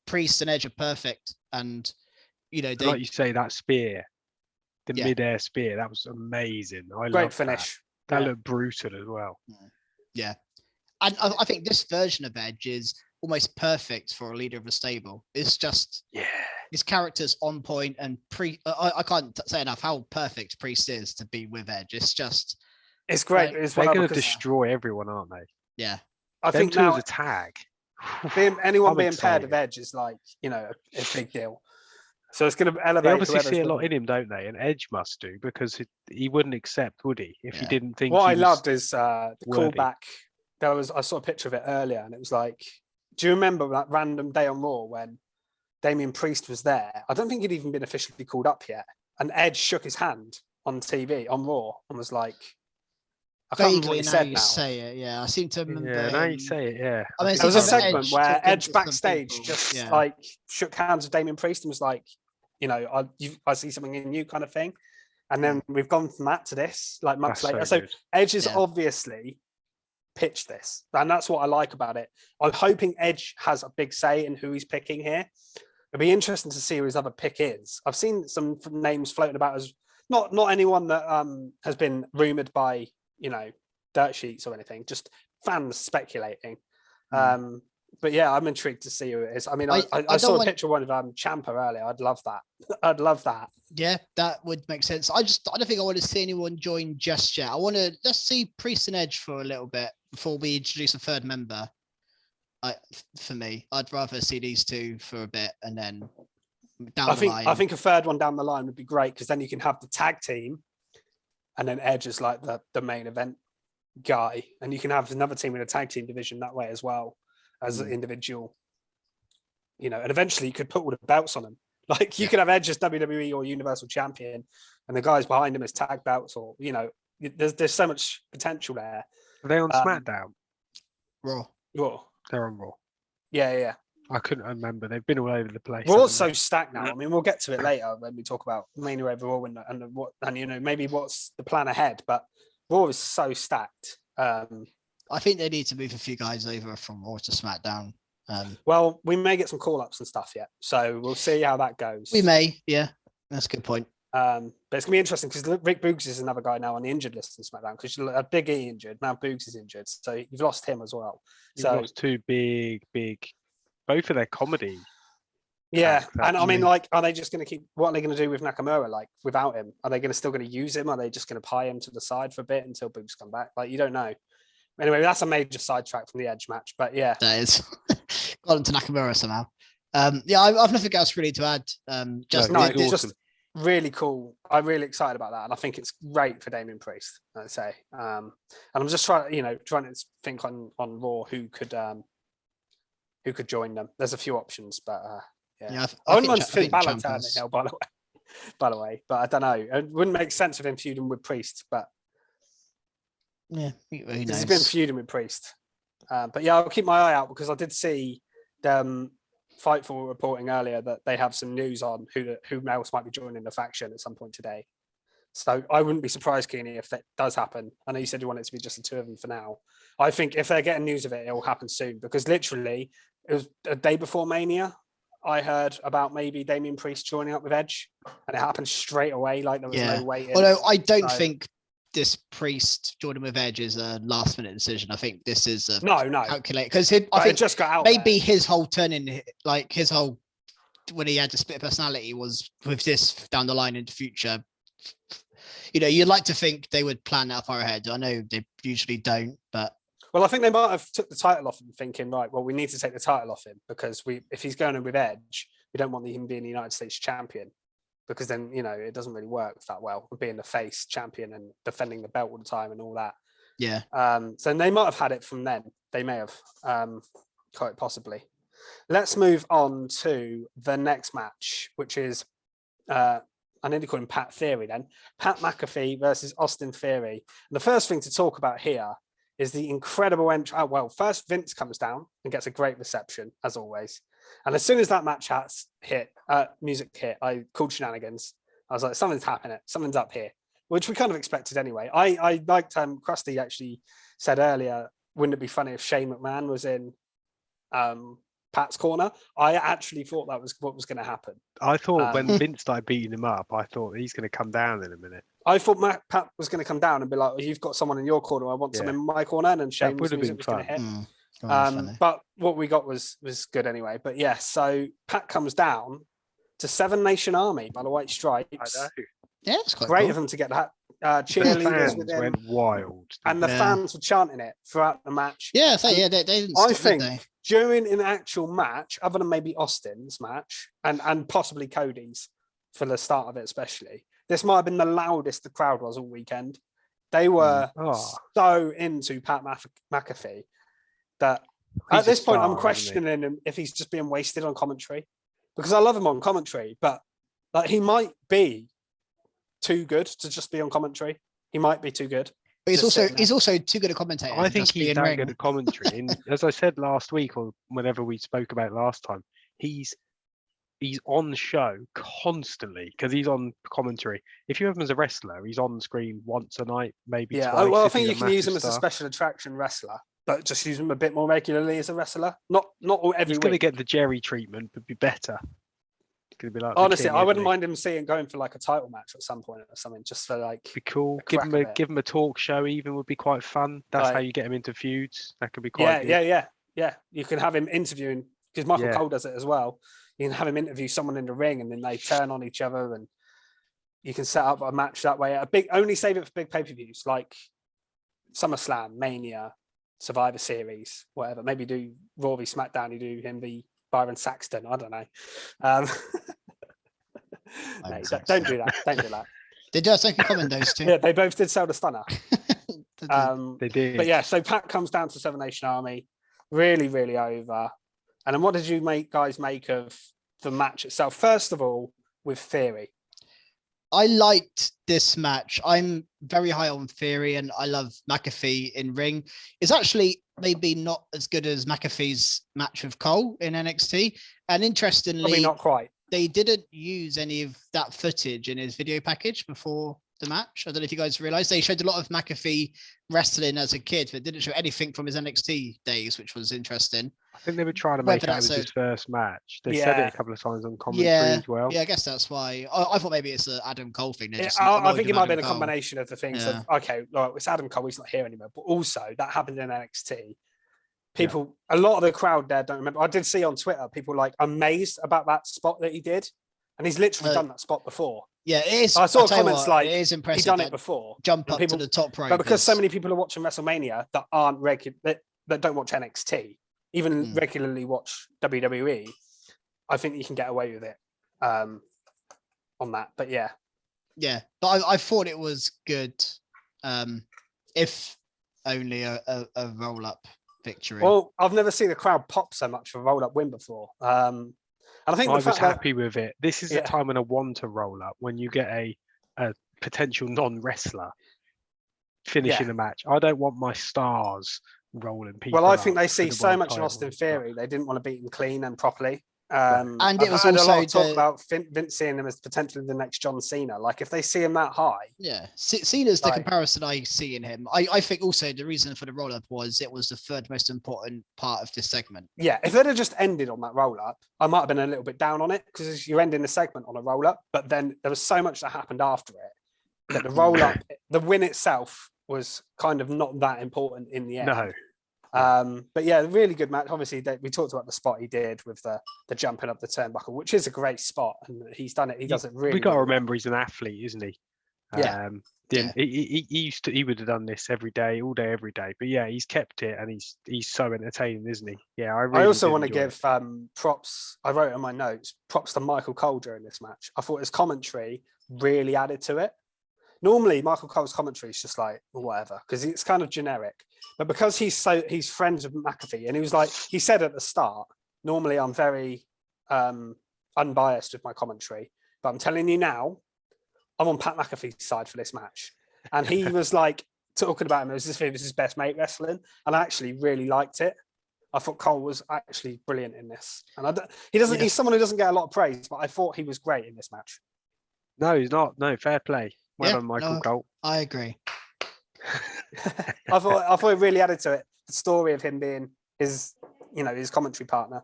Speaker 1: Priest and Edge are perfect, and
Speaker 3: like you say, that spear, the
Speaker 1: Yeah.
Speaker 3: mid-air spear, that was amazing.
Speaker 2: Great
Speaker 3: loved
Speaker 2: finish.
Speaker 3: That
Speaker 2: Yeah.
Speaker 3: looked brutal as well.
Speaker 1: Yeah. And I think this version of Edge is almost perfect for a leader of a stable. It's just
Speaker 3: Yeah.
Speaker 1: his character's on point, and I can't say enough how perfect Priest is to be with Edge. It's just
Speaker 2: It's great
Speaker 1: Like,
Speaker 2: as
Speaker 3: They're
Speaker 2: well.
Speaker 3: going to
Speaker 2: because
Speaker 3: destroy everyone, aren't they?
Speaker 1: yeah.
Speaker 2: I
Speaker 3: Them
Speaker 2: think
Speaker 3: two
Speaker 2: now
Speaker 3: as a tag.
Speaker 2: anyone
Speaker 3: I'm
Speaker 2: being paired with
Speaker 3: excited.
Speaker 2: Edge is a big deal. So it's going to elevate.
Speaker 3: They obviously
Speaker 2: whoever's
Speaker 3: see a
Speaker 2: with
Speaker 3: lot
Speaker 2: him.
Speaker 3: in him, don't they? And Edge must do, because he wouldn't accept, would he? If he
Speaker 1: Yeah.
Speaker 3: didn't think.
Speaker 2: What
Speaker 3: he
Speaker 2: I
Speaker 3: was
Speaker 2: loved is the
Speaker 3: worthy.
Speaker 2: callback. I saw a picture of it earlier, and it was like, do you remember that random day on Raw when Damian Priest was there? I don't think he'd even been officially called up yet, and Edge shook his hand on TV on Raw and was like, I can't remember what
Speaker 1: Vaguely
Speaker 2: he
Speaker 1: now
Speaker 2: said
Speaker 1: you
Speaker 2: now.
Speaker 1: say it. Yeah, I seem to remember.
Speaker 3: Yeah, now you
Speaker 1: him-
Speaker 3: say it, yeah.
Speaker 1: I mean,
Speaker 2: There was a
Speaker 1: Edge
Speaker 2: segment where
Speaker 1: talking
Speaker 2: Edge
Speaker 1: to some
Speaker 2: backstage
Speaker 1: people,
Speaker 2: just
Speaker 1: yeah.
Speaker 2: shook hands with Damian Priest and was like, I see something in you, kind of thing. And then we've gone from that to this, months
Speaker 3: That's
Speaker 2: later.
Speaker 3: so
Speaker 2: So
Speaker 3: good.
Speaker 2: Edge has
Speaker 1: Yeah.
Speaker 2: obviously pitched this, and that's what I like about it. I'm hoping Edge has a big say in who he's picking here. It'll be interesting to see who his other pick is. I've seen some names floating about as not anyone that has been rumored by dirt sheets or anything, just fans speculating. But yeah, I'm intrigued to see who it is. I mean, I
Speaker 1: don't
Speaker 2: saw a
Speaker 1: want-
Speaker 2: picture of one of Ciampa earlier. I'd love that. I'd love that.
Speaker 1: Yeah, that would make sense. I don't think I want to see anyone join just yet. Let's see Priest and Edge for a little bit before we introduce a third member. For me, I'd rather see these 2 for a bit, and then down the line.
Speaker 2: I think a third one down the line would be great, because then you can have the tag team, and then Edge is like the main event guy, and you can have another team in a tag team division that way as well as an individual. And eventually you could put all the belts on them. Like you could have Edge as WWE or Universal Champion, and the guys behind him as tag belts, or there's so much potential there.
Speaker 3: Are they on SmackDown?
Speaker 1: Raw.
Speaker 2: Raw.
Speaker 3: They're on Raw.
Speaker 2: Yeah.
Speaker 3: I couldn't remember. They've been all over the place.
Speaker 2: Raw's
Speaker 3: haven't
Speaker 2: so stacked now. I mean, we'll get to it later when we talk about Mania overall and you know, maybe what's the plan ahead. But Raw is so stacked.
Speaker 1: I think they need to move a few guys over from Raw to SmackDown.
Speaker 2: Well, we may get some call-ups and stuff yet, so we'll see how that goes.
Speaker 1: We may, yeah, that's a good point.
Speaker 2: But it's gonna be interesting because Rick Boogs is another guy now on the injured list in SmackDown because Big E injured, now Boogs is injured, so you've lost him as well.
Speaker 3: you? You've lost two big, both of their comedy.
Speaker 2: Yeah, and I mean,
Speaker 3: actually.
Speaker 2: like, are they just going to keep? What are they going to do with Nakamura? Like, without him, are they still going to use him? Are they just going to pie him to the side for a bit until Boogs come back? Like, you don't know. Anyway, that's a major sidetrack from the Edge match, but yeah,
Speaker 1: That is got into Nakamura somehow. Yeah, I've nothing else really to add. Just
Speaker 3: No,
Speaker 2: it's
Speaker 3: awesome.
Speaker 2: just really cool. I'm really excited about that, and I think it's great for Damian Priest. I'd say, and I'm just trying to think on Raw who could join them. There's a few options, but yeah. I wouldn't mind Finn Balor turning now, by the way, but I don't know. It wouldn't make sense of him feuding with Priest, but
Speaker 1: yeah, who knows?
Speaker 2: he's been feuding with Priest. But yeah, I'll keep my eye out because I did see Fightful reporting earlier that they have some news on who else might be joining the faction at some point today. So I wouldn't be surprised, Keeney, if that does happen. I know you said you want it to be just the two of them for now. I think if they're getting news of it, it will happen soon because literally it was a day before Mania. I heard about maybe Damian Priest joining up with Edge, and it happened straight away. Like there was no waiting.
Speaker 1: Although I don't think this Priest joining with Edge is a last minute decision. I think this is a
Speaker 2: no
Speaker 1: calculate because I think
Speaker 2: it just got out.
Speaker 1: Maybe his whole turning, like his whole when he had to split personality was with this down the line in the future. You know, you'd like to think they would plan that far ahead. I know they usually don't, but
Speaker 2: well, I think they might have took the title off him, thinking, right, well, we need to take the title off him because if he's going in with Edge, we don't want him being the United States champion because then, you know, it doesn't really work that well, being the face champion and defending the belt all the time and all that.
Speaker 1: Yeah.
Speaker 2: So they might have had it from then. They may have, quite possibly. Let's move on to the next match, which is, I nearly call him Pat Theory then. Pat McAfee versus Austin Theory. And the first thing to talk about here is the incredible entry. Oh, well, first Vince comes down and gets a great reception, as always. And as soon as that match music hit, I called shenanigans. I was like, something's happening. Something's up here, which we kind of expected anyway. I liked Krusty actually said earlier, wouldn't it be funny if Shane McMahon was in Pat's corner? I actually thought that was what was going to happen.
Speaker 3: I thought when Vince started beating him up, I thought he's going to come down in a minute.
Speaker 2: I thought Pat was going to come down and be like, you've got someone in your corner. I want someone in my corner. And then Shane was going to hit. But what we got was good anyway. But yeah, so Pat comes down to Seven Nation Army by the White Stripes.
Speaker 3: I know.
Speaker 1: Yeah, it's quite
Speaker 2: great
Speaker 1: cool.
Speaker 2: of them to get that. Cheerleaders with him.
Speaker 3: Went wild.
Speaker 2: And the fans were chanting it throughout the match.
Speaker 1: Yeah, so yeah, they didn't
Speaker 2: I
Speaker 1: stop,
Speaker 2: think
Speaker 1: did they?
Speaker 2: during an actual match, other than maybe Austin's match and possibly Cody's for the start of it, especially, this might have been the loudest the crowd was all weekend. They were so into Pat McAfee that at this point I'm questioning him if he's just being wasted on commentary, because I love him on commentary, but like he might be too good to just be on commentary. He might be too good.
Speaker 1: But he's also too good a commentator.
Speaker 3: I think he's that good at commentary. And as I said last week, or whenever we spoke about it last time, he's on the show constantly because he's on commentary. If you have him as a wrestler, he's on screen once a night, maybe twice.
Speaker 2: Well, I think you can use him as a special attraction wrestler, but just use him a bit more regularly as a wrestler. Not every
Speaker 3: He's
Speaker 2: week.
Speaker 3: going to get the Jerry treatment, but be better. Be like
Speaker 2: honestly, I wouldn't mind him going for like a title match at some point or something, just for like.
Speaker 3: Be cool. Give him a talk show. Even would be quite fun. That's how you get him into feuds. That could be quite.
Speaker 2: Yeah. You can have him interviewing because Michael Cole does it as well. You can have him interview someone in the ring, and then they turn on each other, and you can set up a match that way. Only save it for big pay-per-views like SummerSlam, Mania, Survivor Series, whatever. Maybe do Raw v SmackDown. You do him v Byron Saxton. I don't know. No, don't do that. Don't do that.
Speaker 1: They do have comment those two.
Speaker 2: Yeah, they both did sell the stunner.
Speaker 3: They did.
Speaker 2: But yeah, so Pat comes down to Seven Nation Army, really, really over. And then what did you guys make of the match itself? First of all, with Theory.
Speaker 1: I liked this match. I'm very high on Theory, and I love McAfee in ring. It's actually maybe not as good as McAfee's match with Cole in NXT. And interestingly,
Speaker 2: Probably not quite.
Speaker 1: They didn't use any of that footage in his video package before the match. I don't know if you guys realize they showed a lot of McAfee wrestling as a kid, but didn't show anything from his NXT days, which was interesting.
Speaker 3: I think they were trying to make it was his first match. They said it a couple of times on commentary as well.
Speaker 1: Yeah, I guess that's why. I thought maybe it's an Adam Cole thing.
Speaker 2: I think it might have been a combination of the things of, okay, look, it's Adam Cole, he's not here anymore. But also, that happened in NXT. People, a lot of the crowd there don't remember. I did see on Twitter, people like amazed about that spot that he did. And he's literally done that spot before.
Speaker 1: Yeah, it is.
Speaker 2: I saw comments like,
Speaker 1: it is impressive.
Speaker 2: He's done it before.
Speaker 1: Jump up to the top rope.
Speaker 2: But because so many people are watching WrestleMania that aren't regular, that don't watch NXT, even regularly watch WWE, I think you can get away with it on that. But yeah.
Speaker 1: Yeah, but I thought it was good, if only a roll-up victory.
Speaker 2: Well, I've never seen the crowd pop so much for a roll-up win before. And I think
Speaker 3: I was happy with it. This is the time when I want to roll up, when you get a potential non-wrestler finishing a match. I don't want my stars rolling people.
Speaker 2: Well, I think they see so much in Austin Theory. They didn't want to beat him clean and properly.
Speaker 1: And it was
Speaker 2: also
Speaker 1: also
Speaker 2: a lot of talk about Vince seeing him as potentially the next John Cena. Like if they see him that high,
Speaker 1: Cena's the comparison I see in him. I think also the reason for the roll up was it was the third most important part of this segment.
Speaker 2: Yeah, if they'd have just ended on that roll up, I might have been a little bit down on it because you're ending the segment on a roll up, but then there was so much that happened after it that the roll up, the win itself was kind of not that important in the end.
Speaker 3: No.
Speaker 2: But yeah, really good match. Obviously, we talked about the spot he did with the jumping up the turnbuckle, which is a great spot, and he's done it. He does it really.
Speaker 3: We got to
Speaker 2: well.
Speaker 3: remember he's an athlete, isn't he? He would have done this every day, all day, every day. But yeah, he's kept it, and he's so entertaining, isn't he? Yeah, I
Speaker 2: also want to give props. I wrote in my notes props to Michael Cole during this match. I thought his commentary really added to it. Normally, Michael Cole's commentary is just like whatever because it's kind of generic. But because he's friends with McAfee, and he said at the start, normally I'm very unbiased with my commentary, but I'm telling you now, I'm on Pat McAfee's side for this match. And he was like talking about him as if it was his best mate wrestling, and I actually really liked it. I thought Cole was actually brilliant in this, and he's someone who doesn't get a lot of praise, but I thought he was great in this match.
Speaker 3: No, he's not. No, fair play. Well done, Michael Cole.
Speaker 1: I agree.
Speaker 2: I thought it really added to it. The story of him being his commentary partner.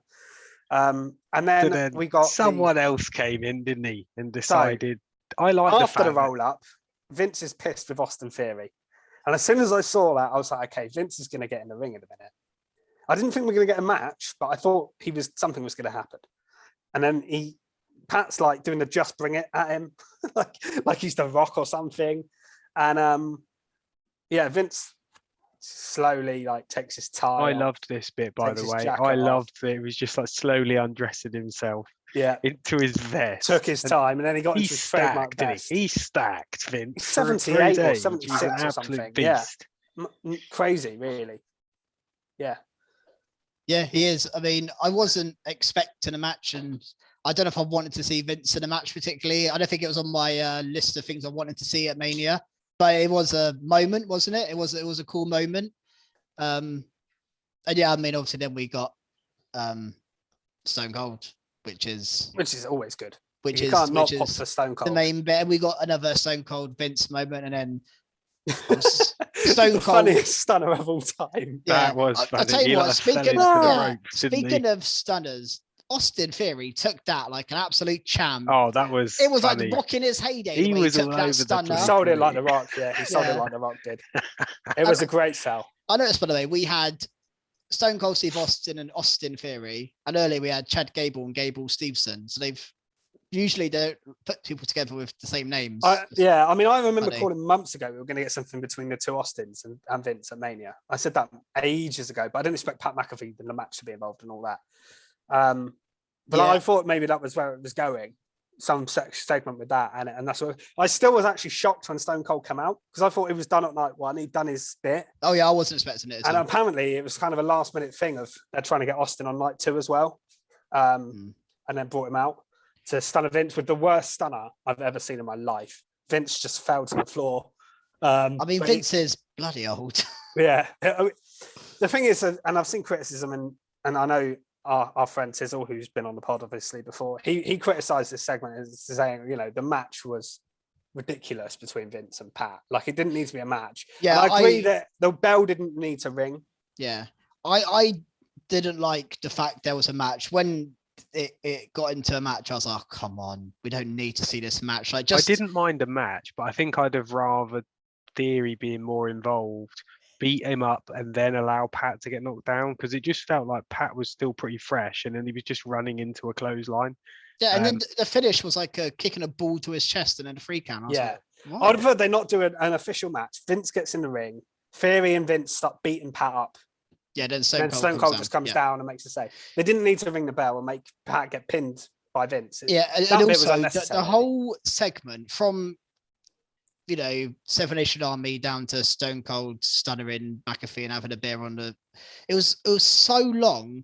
Speaker 2: And then we got
Speaker 3: someone else came in, didn't he? And decided I like
Speaker 2: after the roll up. Vince is pissed with Austin Theory, and as soon as I saw that, I was like, okay, Vince is going to get in the ring in a minute. I didn't think we were going to get a match, but I thought something was going to happen. And then Pat's like doing the just bring it at him, like he's the Rock or something, and Vince slowly takes his tie.
Speaker 3: I loved this bit, by the way. I loved that it was just like slowly undressing himself into his vest.
Speaker 2: Took his time, and then he got into his trademark
Speaker 3: vest. He stacked, Vince.
Speaker 2: He's 78 or 76 or something. Beast. Yeah. Crazy, really. Yeah.
Speaker 1: Yeah, he is. I mean, I wasn't expecting a match, and I don't know if I wanted to see Vince in a match particularly. I don't think it was on my list of things I wanted to see at Mania. But it was a moment, wasn't it? It was a cool moment. And yeah, I mean, obviously then we got Stone Cold, which is
Speaker 2: always good.
Speaker 1: Which
Speaker 2: you
Speaker 1: is
Speaker 2: can't not pop for Stone Cold.
Speaker 1: The main bit. And we got another Stone Cold Vince moment, and then Stone Cold,
Speaker 2: funniest stunner of all time.
Speaker 1: Yeah,
Speaker 3: that was funny.
Speaker 1: I'll tell you what. Speaking of stunners, Austin Theory took that like an absolute champ.
Speaker 3: Oh, that was.
Speaker 1: It was
Speaker 3: funny.
Speaker 1: like the Rock in his heyday.
Speaker 3: He was
Speaker 1: took that stunner.
Speaker 2: He sold it like the Rock. Yeah, he sold it like the Rock did. It was a great sell.
Speaker 1: I noticed, by the way, we had Stone Cold Steve Austin and Austin Theory, and earlier we had Chad Gable and Gable Stevenson. So they don't put people together with the same names.
Speaker 2: I remember calling months ago we were going to get something between the two Austins and Vince at Mania. I said that ages ago, but I didn't expect Pat McAfee in the match to be involved and all that. I thought maybe that was where it was going, some segment with that, and that's what I still was actually shocked when Stone Cold came out because I thought he was done at night one. He'd done his bit.
Speaker 1: Oh yeah, I wasn't expecting it.
Speaker 2: And apparently it was kind of a last minute thing of they're trying to get Austin on night two as well, and then brought him out. to stunner Vince with the worst stunner I've ever seen in my life. Vince just fell to the floor.
Speaker 1: I mean, Vince is bloody old.
Speaker 2: Yeah. The thing is, and I've seen criticism, and I know our friend Tizzle, who's been on the pod obviously before, he criticised this segment as saying, the match was ridiculous between Vince and Pat. Like, it didn't need to be a match.
Speaker 1: Yeah,
Speaker 2: and I agree that the bell didn't need to ring.
Speaker 1: Yeah, I didn't like the fact there was a match. When it got into a match, I was like, oh, come on, we don't need to see this match. Like,
Speaker 3: I didn't mind a match, but I think I'd have rather Theory being more involved, beat him up, and then allow Pat to get knocked down, because it just felt like Pat was still pretty fresh, and then he was just running into a clothesline.
Speaker 1: Yeah, and then the finish was like kicking a ball to his chest and then a free count.
Speaker 2: Like,
Speaker 1: what?
Speaker 2: I'd prefer they not do an official match. Vince gets in the ring, Theory and Vince start beating Pat up.
Speaker 1: Yeah, then
Speaker 2: Stone Cold just comes down and makes a save. They didn't need to ring the bell and make Pat get pinned by Vince.
Speaker 1: And also the whole segment from Seven Nation Army down to Stone Cold stuttering McAfee and having a beer on the. It was so long,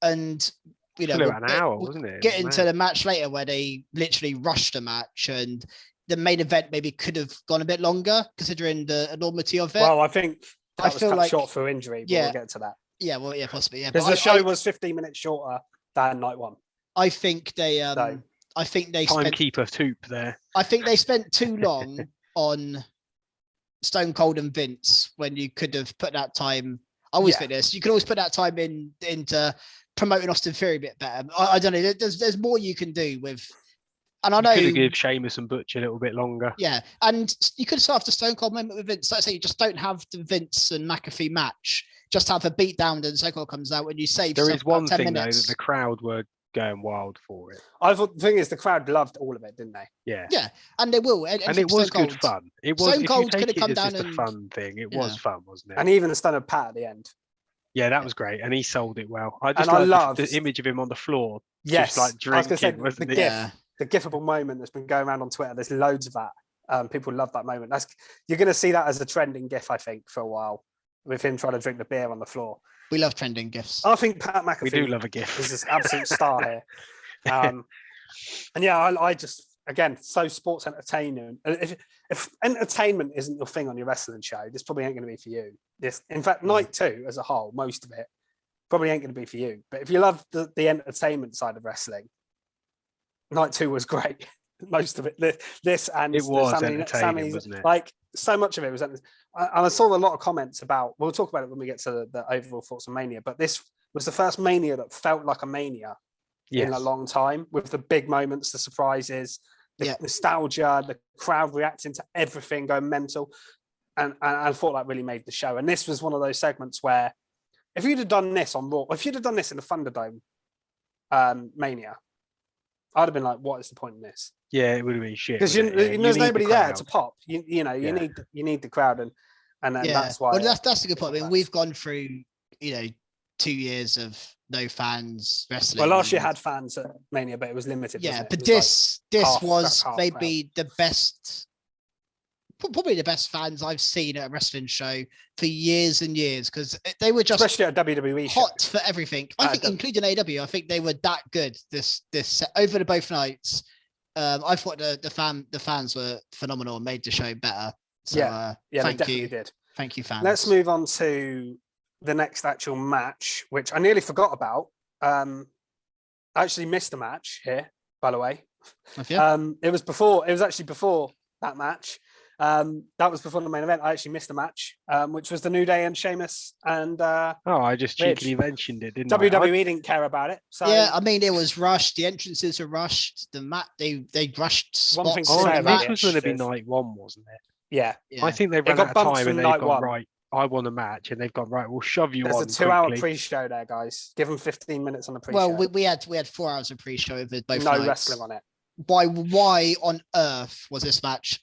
Speaker 1: and
Speaker 3: an hour, wasn't it?
Speaker 1: Get into the match later where they literally rushed the match, and the main event maybe could have gone a bit longer considering the enormity of it.
Speaker 2: Well, I think that was
Speaker 1: feel
Speaker 2: cut
Speaker 1: like
Speaker 2: short for injury, but we'll get to that.
Speaker 1: Yeah, well, yeah, possibly, yeah.
Speaker 2: Because the show was 15 minutes shorter than night one.
Speaker 1: I think they
Speaker 3: timekeeper Toop there.
Speaker 1: I think they spent too long on Stone Cold and Vince when you could have put that time. I always think this. You could always put that time into promoting Austin Theory a bit better. I don't know. There's more you can do with. And I know
Speaker 3: you could have given Sheamus and Butch a little bit longer.
Speaker 1: Yeah, and you could start the Stone Cold moment with Vince. Like I say, you just don't have the Vince and McAfee match. Just have a beatdown, and Stone Cold comes out when you save.
Speaker 3: There is one thing
Speaker 1: minutes.
Speaker 3: though, that the crowd were going wild for it.
Speaker 2: I thought the thing is the crowd loved all of it, didn't they?
Speaker 3: Yeah.
Speaker 1: Yeah, and they will.
Speaker 3: And it was good fun. It was.
Speaker 1: Stone Cold
Speaker 3: could have
Speaker 1: come down
Speaker 3: a fun thing. It was fun, wasn't it?
Speaker 2: And even the stun of Pat at the end.
Speaker 3: Yeah, that was great, and he sold it well. I just loved the image of him on the floor, just like drinking, wasn't it?
Speaker 2: The gifable moment that's been going around on Twitter. There's loads of that. People love that moment. You're going to see that as a trending GIF, I think, for a while, with him trying to drink the beer on the floor.
Speaker 1: We love trending GIFs.
Speaker 2: I think Pat McAfee.
Speaker 3: We do love a GIF.
Speaker 2: Is this absolute star here. And yeah, I just, again, so sports entertainment. If entertainment isn't your thing on your wrestling show, this probably ain't going to be for you. In fact, night two as a whole, most of it probably ain't going to be for you. But if you love the entertainment side of wrestling, night two was great. Most of it, this and
Speaker 3: it was entertaining, wasn't it?
Speaker 2: Like, so much of it was. And I saw a lot of comments about. We'll talk about it when we get to the overall thoughts on Mania. But this was the first Mania that felt like a Mania in a long time, with the big moments, the surprises, the nostalgia, the crowd reacting to everything, going mental, and I thought that really made the show. And this was one of those segments where, if you'd have done this on Raw, if you'd have done this in the Thunderdome Mania, I'd have been like, what is the point in this?
Speaker 3: Yeah, it would have been shit.
Speaker 2: Because there's nobody there to pop. You need the crowd, and that's why.
Speaker 1: Well, that's a good point. I mean, we've gone through 2 years of no fans wrestling.
Speaker 2: Well, last year had fans at Mania, but it was limited.
Speaker 1: Yeah, but this was maybe the best, probably the best fans I've seen at a wrestling show for years and years, because they were just
Speaker 2: especially at a WWE
Speaker 1: hot
Speaker 2: show.
Speaker 1: For everything. I think, including AW, I think they were that good. This over the both nights. I thought the fans were phenomenal and made the show better. So,
Speaker 2: thank you. Did.
Speaker 1: Thank you, fans.
Speaker 2: Let's move on to the next actual match, which I nearly forgot about. I actually missed a match here, by the way. It was actually before that match. That was before the main event. I actually missed a match, which was the New Day and Sheamus and
Speaker 3: I just cheekily mentioned it, didn't
Speaker 2: WWE didn't care about it. So
Speaker 1: yeah, I mean, it was rushed. The entrances were rushed. The mat they rushed spots.
Speaker 2: One thing to
Speaker 3: say
Speaker 2: about
Speaker 3: this was going to be night one, wasn't it?
Speaker 2: Yeah.
Speaker 3: I think they ran out of time and they've gone, right, I want a match, and they've gone, right, we'll shove you on.
Speaker 2: There's a 2-hour pre-show there, guys. Give them 15 minutes on the pre-show.
Speaker 1: Well, we had 4 hours of pre-show with both
Speaker 2: no
Speaker 1: nights.
Speaker 2: wrestling on it.
Speaker 1: Why on earth was this match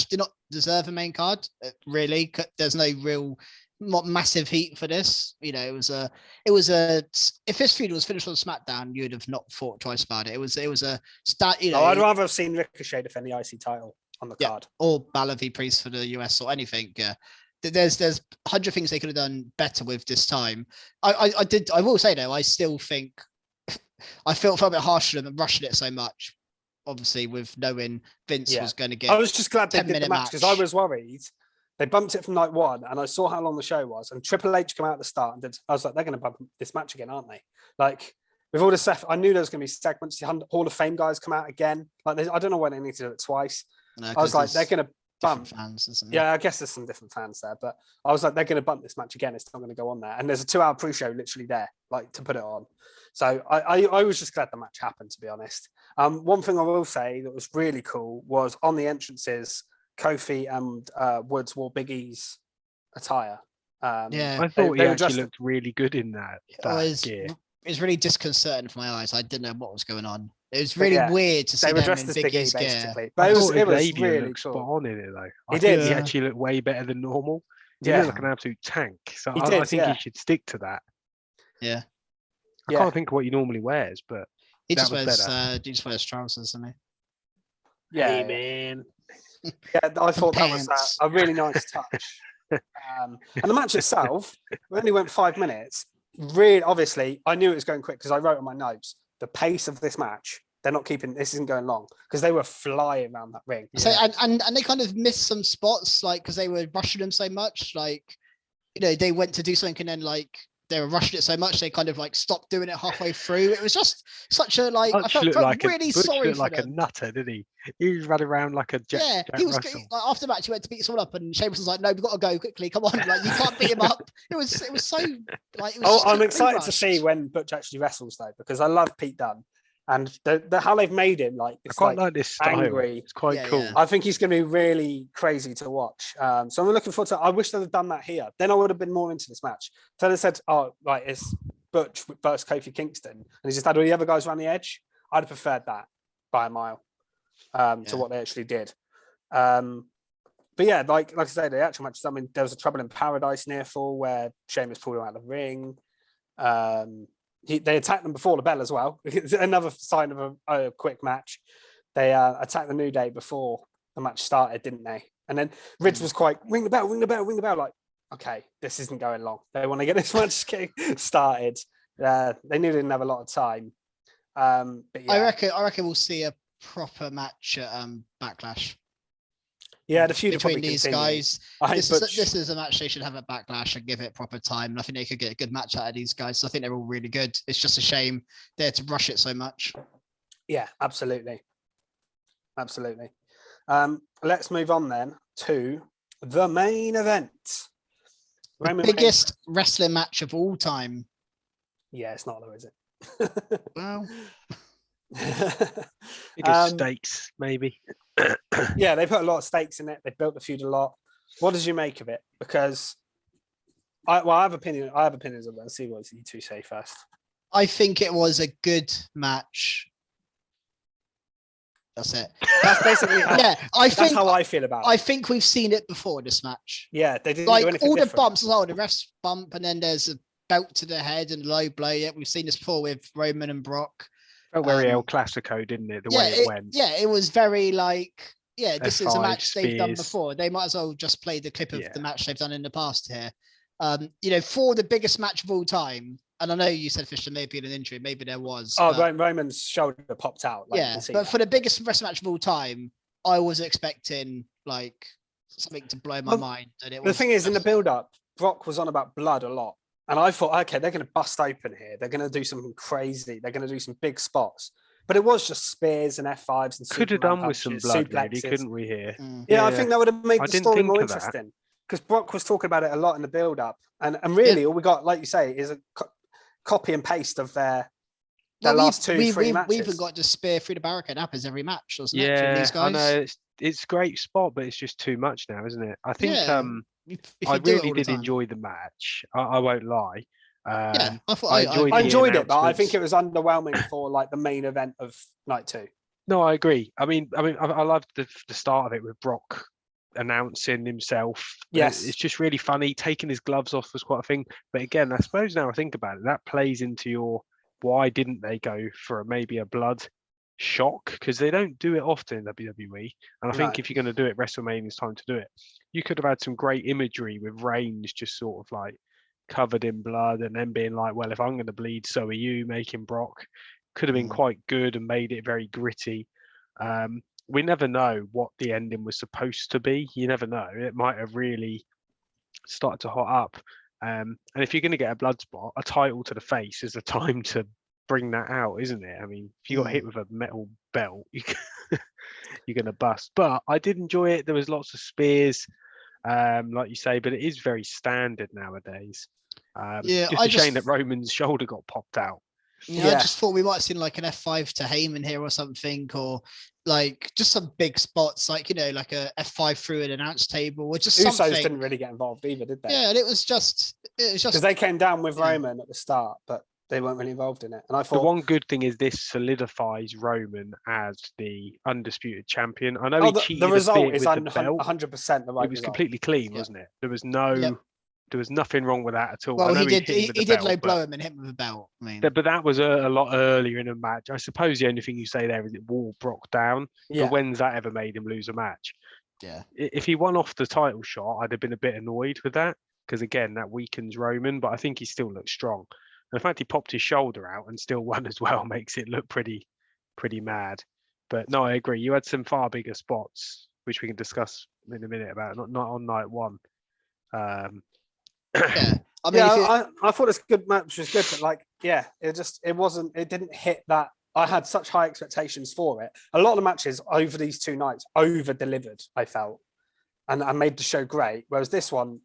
Speaker 1: did not deserve a main card, really? There's no real massive heat for this. It was a if this feud was finished on SmackDown, you'd have not thought twice about it. It was a start.
Speaker 2: I'd rather have seen Ricochet defend the IC title on the card,
Speaker 1: or Balor v Priest for the US or anything. Yeah, there's 100 things they could have done better with this time. I will say though, I still think I felt a bit harsh on them and rushing it so much. Obviously, with knowing Vince was going to get.
Speaker 2: I was just glad they did the
Speaker 1: 10-minute
Speaker 2: match because I was worried. They bumped it from night one, and I saw how long the show was. And Triple H come out at the start, and I was like, they're going to bump this match again, aren't they? Like with all the stuff, I knew there was going to be segments. The Hall of Fame guys come out again. Like I don't know why they need to do it twice.
Speaker 1: No,
Speaker 2: I was like, they're going to bump.
Speaker 1: Fans, isn't there?
Speaker 2: Yeah, I guess there's some different fans there, but I was like, they're going to bump this match again. It's not going to go on there. And there's a 2-hour pre-show literally there, like to put it on. So I was just glad the match happened, to be honest. One thing I will say that was really cool was on the entrances, Kofi and Woods wore Big E's attire.
Speaker 3: I thought he actually looked really good in that gear.
Speaker 1: It was really disconcerting for my eyes. I didn't know what was going on. It was really weird to see them in Big E's gear.
Speaker 2: But it was really
Speaker 3: cool. Spot on in it though. He actually looked way better than normal. He looked like an absolute tank. So I think he should stick to that.
Speaker 1: Yeah.
Speaker 3: I can't think of what he normally wears, but
Speaker 1: he just wears trousers, doesn't he?
Speaker 2: Yeah,
Speaker 3: hey, man.
Speaker 2: Yeah, I thought that was a really nice touch. And the match itself only went 5 minutes. Really, obviously, I knew it was going quick because I wrote on my notes the pace of this match. They're not keeping this isn't going long because they were flying around that ring.
Speaker 1: So and they kind of missed some spots, like because they were rushing them so much. Like, they went to do something and then like they were rushing it so much they kind of like stopped doing it halfway through. It was just such a like I felt really sorry for
Speaker 3: like
Speaker 1: them.
Speaker 3: A nutter, did he? He ran around like a Jack
Speaker 1: he was
Speaker 3: Russell.
Speaker 1: like, after the match he went to beat someone up and Sheamus was like, no, we've got to go quickly, come on, like you can't beat him up. It was so like
Speaker 2: I'm excited to see when Butch actually wrestles though, because I love Pete Dunne and how they've made him like
Speaker 3: I quite like this style.
Speaker 2: Angry.
Speaker 3: It's quite cool.
Speaker 2: I think he's going to be really crazy to watch. So I'm looking forward to. I wish they'd have done that here. Then I would have been more into this match. So they said, "Oh, like it's Butch versus Kofi Kingston," and he just had all the other guys around the edge. I'd have preferred that by a mile to what they actually did. But yeah, like I said, the actual match. I mean, there was a Trouble in Paradise near fall where Sheamus pulled him out of the ring. They attacked them before the bell as well. Another sign of a quick match. They attacked the New Day before the match started, didn't they? And then Ridge was quite, ring the bell, ring the bell, ring the bell. Like, okay, this isn't going long. They want to get this match started. They knew they didn't have a lot of time. But yeah.
Speaker 1: I reckon we'll see a proper match at Backlash.
Speaker 2: Yeah, the feud
Speaker 1: between these guys. This is a match they should have at Backlash and give it proper time. And I think they could get a good match out of these guys. So I think they're all really good. It's just a shame they're to rush it so much.
Speaker 2: Yeah, absolutely. Absolutely. Let's move on then to the main event.
Speaker 1: The biggest wrestling match of all time.
Speaker 2: Yeah, it's not though, is it?
Speaker 1: Well,
Speaker 3: biggest stakes, maybe.
Speaker 2: Yeah, they put a lot of stakes in it. They built the feud a lot. What did you make of it? Because I have opinions of it. Let's see what you two say first.
Speaker 1: I think it was a good match. That's it.
Speaker 2: That's basically that's how I feel about it.
Speaker 1: I think we've seen it before in this match.
Speaker 2: Yeah, they didn't
Speaker 1: like
Speaker 2: do anything
Speaker 1: all
Speaker 2: different.
Speaker 1: the bumps as well. The refs bump, and then there's a belt to the head and low blow. Yeah, we've seen this before with Roman and Brock.
Speaker 3: Felt very El Clasico, didn't it? The way it went.
Speaker 1: Yeah, it was very like, this is a match
Speaker 3: spears.
Speaker 1: they've done before. They might as well just play the clip of the match they've done in the past here. For the biggest match of all time, and I know you said Fisher may be in an injury, maybe there was.
Speaker 2: Roman's shoulder popped out.
Speaker 1: But for the biggest wrestling match of all time, I was expecting like something to blow my mind. And
Speaker 2: the thing is, in the build-up, Brock was on about blood a lot. And I thought, okay, they're going to bust open here. They're going to do something crazy. They're going to do some big spots. But it was just spears and F5s and
Speaker 3: could have done
Speaker 2: punches,
Speaker 3: with some blood,
Speaker 2: suplexes.
Speaker 3: really, couldn't we here?
Speaker 2: Yeah, I think that would have made the story more interesting. Because Brock was talking about it a lot in the build-up. And really, all we got, like you say, is a copy and paste of their last three matches.
Speaker 1: We even got to spear through the barricade. It happens every match, doesn't it? From these guys?
Speaker 3: I know. It's a great spot, but it's just too much now, isn't it? I think I really did enjoy the match. I won't lie.
Speaker 1: I
Speaker 2: enjoyed it, but I think it was underwhelming for like the main event of night 2.
Speaker 3: No, I agree. I mean, I loved the start of it with Brock announcing himself.
Speaker 2: Yes,
Speaker 3: it's just really funny. Taking his gloves off was quite a thing. But again, I suppose now I think about it, that plays into your why didn't they go for maybe a blood shock, because they don't do it often in WWE. And I think if you're going to do it, WrestleMania is time to do it. You could have had some great imagery with Reigns just sort of like covered in blood, and then being like, well, if I'm going to bleed, so are you, making Brock. Could have been quite good and made it very gritty. We never know what the ending was supposed to be. You never know. It might have really started to hot up. And if you're going to get a blood spot, a title to the face is the time to bring that out, isn't it? I mean, if you got hit with a metal belt, you're going to bust. But I did enjoy it. There was lots of spears, like you say, but it is very standard nowadays. Just a shame that Roman's shoulder got popped out.
Speaker 1: I just thought we might have seen like an F5 to Heyman here or something, or like just some big spots, like, you know, like a F5 through an announce table, or just
Speaker 2: Usos
Speaker 1: something.
Speaker 2: didn't really get involved either, did they?
Speaker 1: Yeah, and it was just
Speaker 2: because they came down with Roman at the start, but they weren't really involved in it. And I thought
Speaker 3: the one good thing is this solidifies Roman as the undisputed champion. I know he cheated
Speaker 2: the result
Speaker 3: a bit
Speaker 2: is
Speaker 3: with the belt.
Speaker 2: 100% the right.
Speaker 3: It was completely clean, wasn't it? There was no. There was nothing wrong with that at all.
Speaker 1: Well, he did low blow him and hit him with a belt. I mean,
Speaker 3: but that was a lot earlier in a match. I suppose the only thing you say there is it wore Brock down. But when's that ever made him lose a match?
Speaker 1: Yeah.
Speaker 3: If he won off the title shot, I'd have been a bit annoyed with that, because again, that weakens Roman. But I think he still looks strong. And the fact he popped his shoulder out and still won as well makes it look pretty mad. But no, I agree. You had some far bigger spots, which we can discuss in a minute about. Not on night one.
Speaker 1: Yeah, I mean,
Speaker 2: I thought this good match was good, but like, it didn't hit that. I had such high expectations for it. A lot of the matches over these two nights over delivered, I felt, and I made the show great. Whereas this one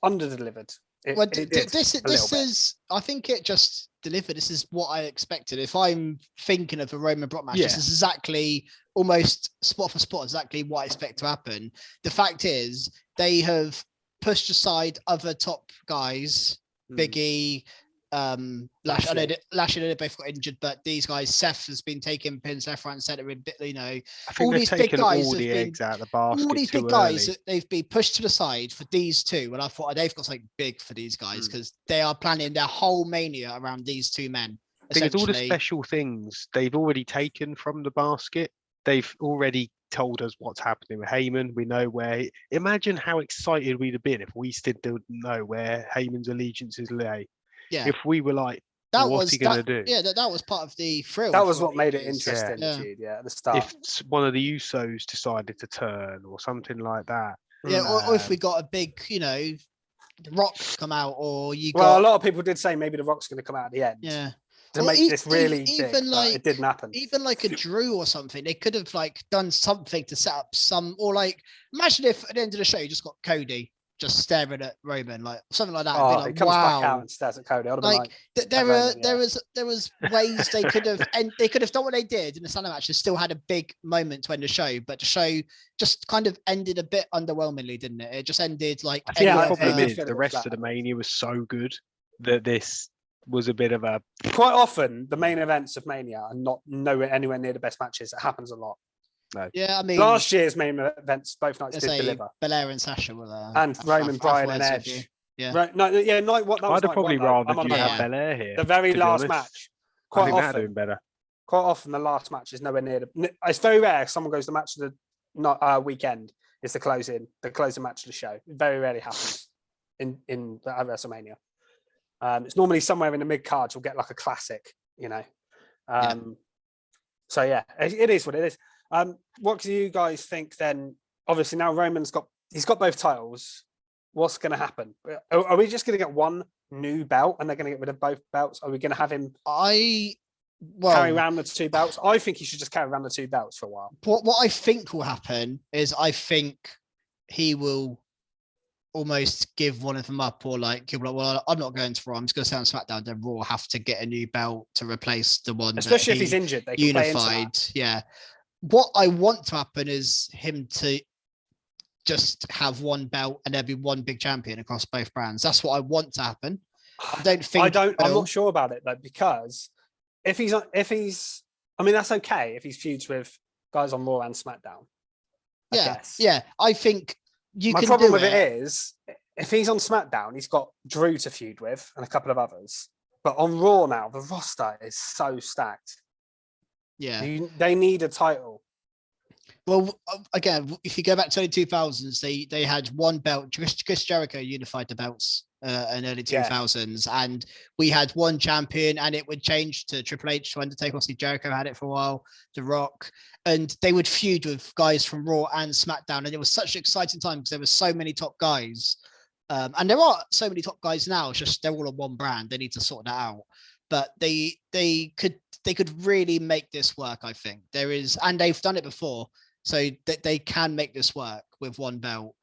Speaker 2: under delivered.
Speaker 1: This is, I think it just delivered. This is what I expected. If I'm thinking of a Roman Brock match, this is exactly, almost spot for spot, exactly what I expect to happen. The fact is, they have pushed aside other top guys, Biggie, Lashley. I know that Lashley, they both got injured, but these guys, Seth has been taking pins left, right, and centre. You know,
Speaker 3: I think all these big guys, all the eggs out of the basket.
Speaker 1: All these big guys, they've been pushed to the side for these two, and I thought they've got something big for these guys, because they are planning their whole mania around these two men.
Speaker 3: Because all the special things they've already taken from the basket. They've already told us what's happening with Heyman. We know where. Imagine how excited we'd have been if we still didn't know where Heyman's allegiances lay.
Speaker 1: Yeah.
Speaker 3: If we were like, what's he going to do?
Speaker 1: Yeah, that was part of the thrill.
Speaker 2: That was what made it interesting, Jude, at the start.
Speaker 3: If one of the Usos decided to turn or something like that.
Speaker 1: Yeah, or if we got a big, you know, the Rock come out, or you got.
Speaker 2: Well, a lot of people did say maybe the Rock's going to come out at the end.
Speaker 1: Yeah.
Speaker 2: To make this really big, like, it didn't happen.
Speaker 1: Even like a Drew or something, they could have like done something to set up some, or like imagine if at the end of the show you just got Cody just staring at Roman, like something like that.
Speaker 2: Oh,
Speaker 1: like,
Speaker 2: he comes back out and stares at Cody.
Speaker 1: There was ways they could have, and they could have done what they did in the Sunday match and still had a big moment to end the show, but the show just kind of ended a bit underwhelmingly, didn't it? It just ended like.
Speaker 3: I think the problem is the rest of the Mania was so good that this was a bit of a.
Speaker 2: Quite often, the main events of Mania are not anywhere near the best matches. It happens a lot.
Speaker 3: No.
Speaker 1: Yeah, I mean,
Speaker 2: last year's main events, both nights did deliver.
Speaker 1: Belair and Sasha were there,
Speaker 2: and Roman, Bryan, and Edge.
Speaker 1: Yeah,
Speaker 2: I'd
Speaker 3: have probably rather have Belair here.
Speaker 2: The very last match.
Speaker 3: Quite often, doing better.
Speaker 2: Quite often, the last match is nowhere near. It's very rare someone goes to the match of the weekend. It's the closing match of the show. It very rarely happens in WrestleMania. It's normally somewhere in the mid card. You'll get like a classic, you know. So yeah, it is what it is. What do you guys think then? Obviously now Roman's got both titles. What's going to happen? Are we just going to get one new belt and they're going to get rid of both belts? Are we going to have him carry around the two belts? I think he should just carry around the two belts for a while.
Speaker 1: What I think will happen is I think he will almost give one of them up, or like he'll be like, well, I'm not going to Raw, I'm just going to stay on SmackDown. Then Raw have to get a new belt to replace the one,
Speaker 2: especially if he's injured. They can
Speaker 1: unified. Yeah. What I want to happen is him to just have one belt and there'll be one big champion across both brands. That's what I want to happen. I'm not sure about it though, because if he's, I mean, that's okay if he's feuds with guys on Raw and SmackDown. Yeah. I think
Speaker 2: my problem with it is if he's on SmackDown, he's got Drew to feud with and a couple of others. But on Raw now, the roster is so stacked.
Speaker 1: Yeah,
Speaker 2: they need a title.
Speaker 1: Well, again, if you go back to the 2000s, they had one belt. Chris Jericho unified the belts in early 2000s, and we had one champion, and it would change to Triple H to Undertaker. Obviously, Jericho had it for a while, The Rock, and they would feud with guys from Raw and SmackDown, and it was such an exciting time because there were so many top guys, and there are so many top guys now. It's just they're all on one brand. They need to sort that out, but they could really make this work. I think there is, and they've done it before, so they can make this work with one belt.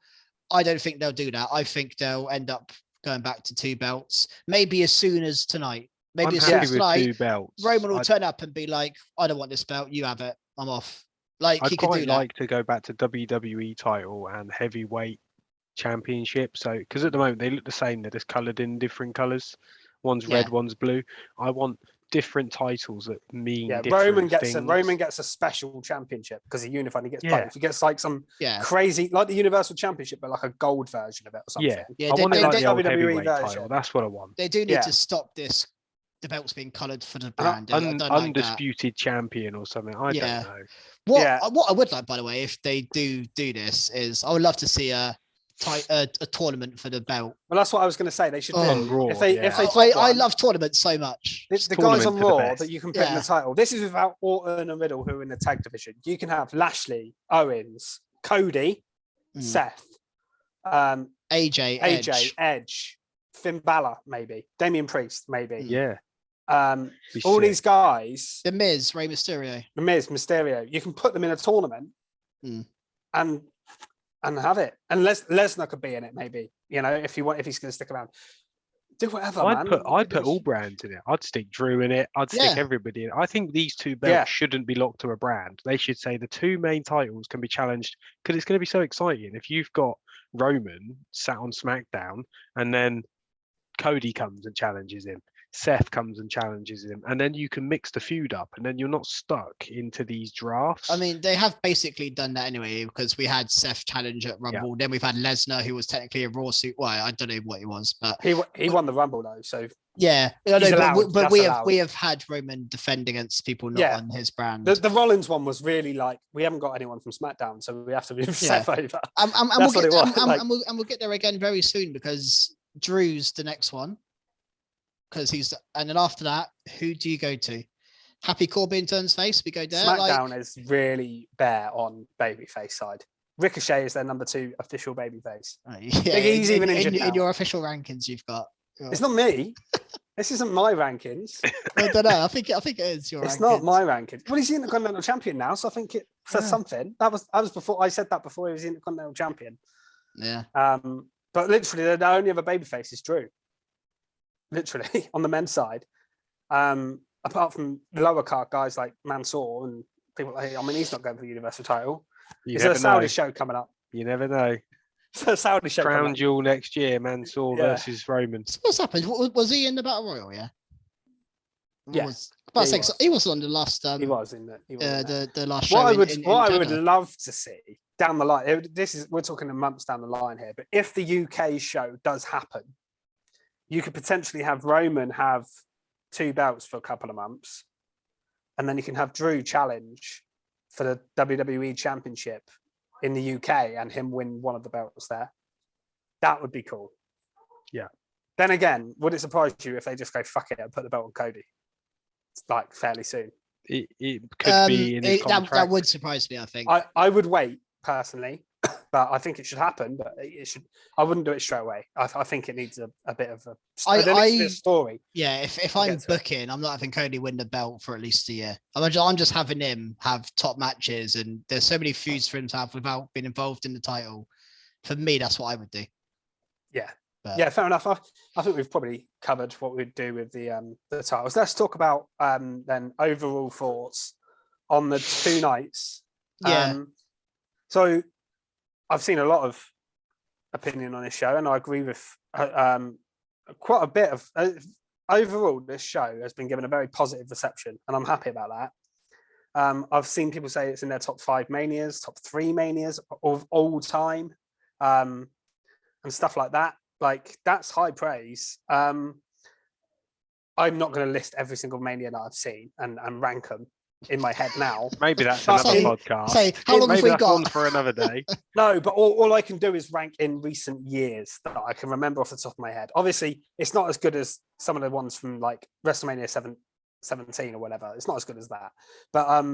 Speaker 1: I don't think they'll do that. I think they'll end up going back to 2 belts, maybe as soon as tonight. Maybe as soon as tonight,
Speaker 3: 2 belts.
Speaker 1: Roman will turn up and be like, I don't want this belt. You have it. I'm off. Like,
Speaker 3: I'd
Speaker 1: he could do
Speaker 3: quite
Speaker 1: that.
Speaker 3: like to go back to WWE title and heavyweight championship. So, because at the moment they look the same, they're just coloured in different colours. One's red, one's blue. I want different titles that mean different things.
Speaker 2: Roman gets a special championship because he unified. He gets both. He gets like some crazy, like the Universal Championship, but like a gold version of it or something.
Speaker 3: Yeah, I want it like the old heavyweight title. That's what I want.
Speaker 1: They do need to stop this. The belts being coloured for the brand.
Speaker 3: Undisputed champion or something. I don't know.
Speaker 1: What I would like, by the way, if they do this, is I would love to see a tournament for the belt.
Speaker 2: Well, that's what I was going to say. They should do.
Speaker 3: Raw,
Speaker 1: I love tournaments so much.
Speaker 2: The guys on Raw that you can put in the title. This is without Orton and Riddle, who are in the tag division. You can have Lashley, Owens, Cody, Seth,
Speaker 1: AJ,
Speaker 2: Edge, Finn Balor, maybe Damian Priest, maybe.
Speaker 3: Yeah.
Speaker 2: All these guys.
Speaker 1: The Miz, Rey Mysterio.
Speaker 2: The Miz, Mysterio. You can put them in a tournament and have it. And Lesnar could be in it, maybe. You know, if he's going to stick around. Do whatever,
Speaker 3: I'd put all brands in it. I'd stick Drew in it. I'd stick everybody in it. I think these 2 belts shouldn't be locked to a brand. They should say the 2 main titles can be challenged because it's going to be so exciting. If you've got Roman sat on SmackDown and then Cody comes and challenges him, Seth comes and challenges him, and then you can mix the feud up, and then you're not stuck into these drafts.
Speaker 1: I mean, they have basically done that anyway, because we had Seth challenge at Rumble, then we've had Lesnar, who was technically a Raw suit. Well, I don't know what he was, but
Speaker 2: he won the Rumble though, so
Speaker 1: but we have had Roman defend against people not on his brand.
Speaker 2: The Rollins one was really like, we haven't got anyone from SmackDown, so we have to move Seth over.
Speaker 1: And we'll get there again very soon because Drew's the next one. Because and then after that, who do you go to? Happy Corbin turns face. We go there.
Speaker 2: SmackDown is really bare on babyface side. Ricochet is their number 2 official babyface. He's even in
Speaker 1: your official rankings. You've got.
Speaker 2: It's not me. This isn't my rankings.
Speaker 1: I don't know. I think it is your.
Speaker 2: It's not my rankings. Well, he's the Intercontinental Champion now, so I think it says something. That was before I said that before he was the Intercontinental Champion.
Speaker 1: Yeah.
Speaker 2: But literally, the only other babyface is Drew. Literally on the men's side, apart from the lower card guys like Mansoor and people like, I mean, he's not going for the Universal title. Is there a Saudi show coming up?
Speaker 3: You never know.
Speaker 2: A Saudi show.
Speaker 3: Crown Jewel next year, Mansoor versus Roman.
Speaker 1: So what's happened? Was he in the Battle Royal? Yeah. He was on the last.
Speaker 2: He was in
Speaker 1: the last show.
Speaker 2: What I would love to see down the line. We're talking in months down the line here, but if the UK show does happen, you could potentially have Roman have 2 belts for a couple of months, and then you can have Drew challenge for the WWE Championship in the UK and him win one of the belts there. That would be cool.
Speaker 3: Yeah.
Speaker 2: Then again, would it surprise you if they just go fuck it and put the belt on Cody? It's like fairly soon.
Speaker 3: It could be in his contract.
Speaker 1: That would surprise me, I think.
Speaker 2: I would wait personally. But I think it should happen. But it should. I wouldn't do it straight away. I think it needs a bit of a story.
Speaker 1: Yeah, if I'm booking, I'm not having Cody win the belt for at least a year. I'm just having him have top matches, and there's so many feuds for him to have without being involved in the title. For me, that's what I would do.
Speaker 2: Yeah, fair enough. I think we've probably covered what we'd do with the titles. Let's talk about then overall thoughts on the 2 nights. So I've seen a lot of opinion on this show, and I agree with quite a bit of. Overall, this show has been given a very positive reception, and I'm happy about that. I've seen people say it's in their top 5 manias, top 3 manias of all time, and stuff like that. Like, that's high praise. I'm not going to list every single mania that I've seen and rank them in my head now.
Speaker 3: Maybe that's
Speaker 2: But
Speaker 3: another
Speaker 2: in-
Speaker 3: podcast.
Speaker 1: Say, how long have
Speaker 3: Maybe
Speaker 1: we
Speaker 3: that's one
Speaker 1: got?
Speaker 3: for another day.
Speaker 2: No, but all I can do is rank in recent years that I can remember off the top of my head. Obviously, it's not as good as some of the ones from like WrestleMania 17 or whatever. It's not as good as that. But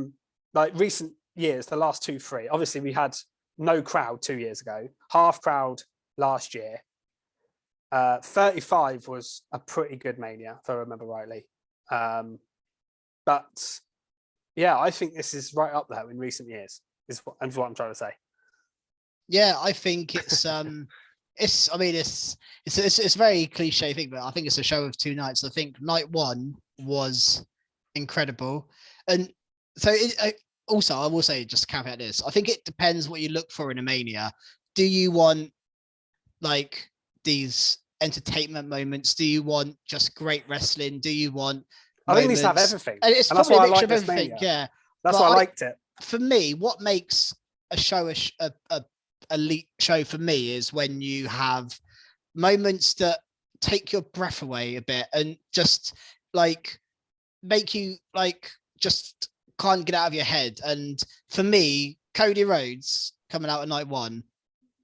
Speaker 2: like recent years, the last 2, 3, obviously we had no crowd 2 years ago, half crowd last year. 35 was a pretty good Mania, if I remember rightly. But yeah, I think this is right up there in recent years, is what I'm trying to say.
Speaker 1: Yeah, I think it's it's a very cliche thing, but I think it's a show of 2 nights. I think night 1 was incredible, and so also I will say, just to caveat this, I think it depends what you look for in a Mania. Do you want like these entertainment moments? Do you want just great wrestling? Do you want
Speaker 2: I think it needs to have
Speaker 1: moments?
Speaker 2: everything.
Speaker 1: And it's
Speaker 2: And that's
Speaker 1: probably
Speaker 2: why
Speaker 1: a
Speaker 2: I
Speaker 1: mixture
Speaker 2: like
Speaker 1: of
Speaker 2: this
Speaker 1: everything.
Speaker 2: Mania.
Speaker 1: Yeah,
Speaker 2: That's
Speaker 1: But
Speaker 2: why I liked it.
Speaker 1: for me, what makes a show a elite show for me is when you have moments that take your breath away a bit and just like make you like just can't get out of your head. And for me, Cody Rhodes coming out at night 1,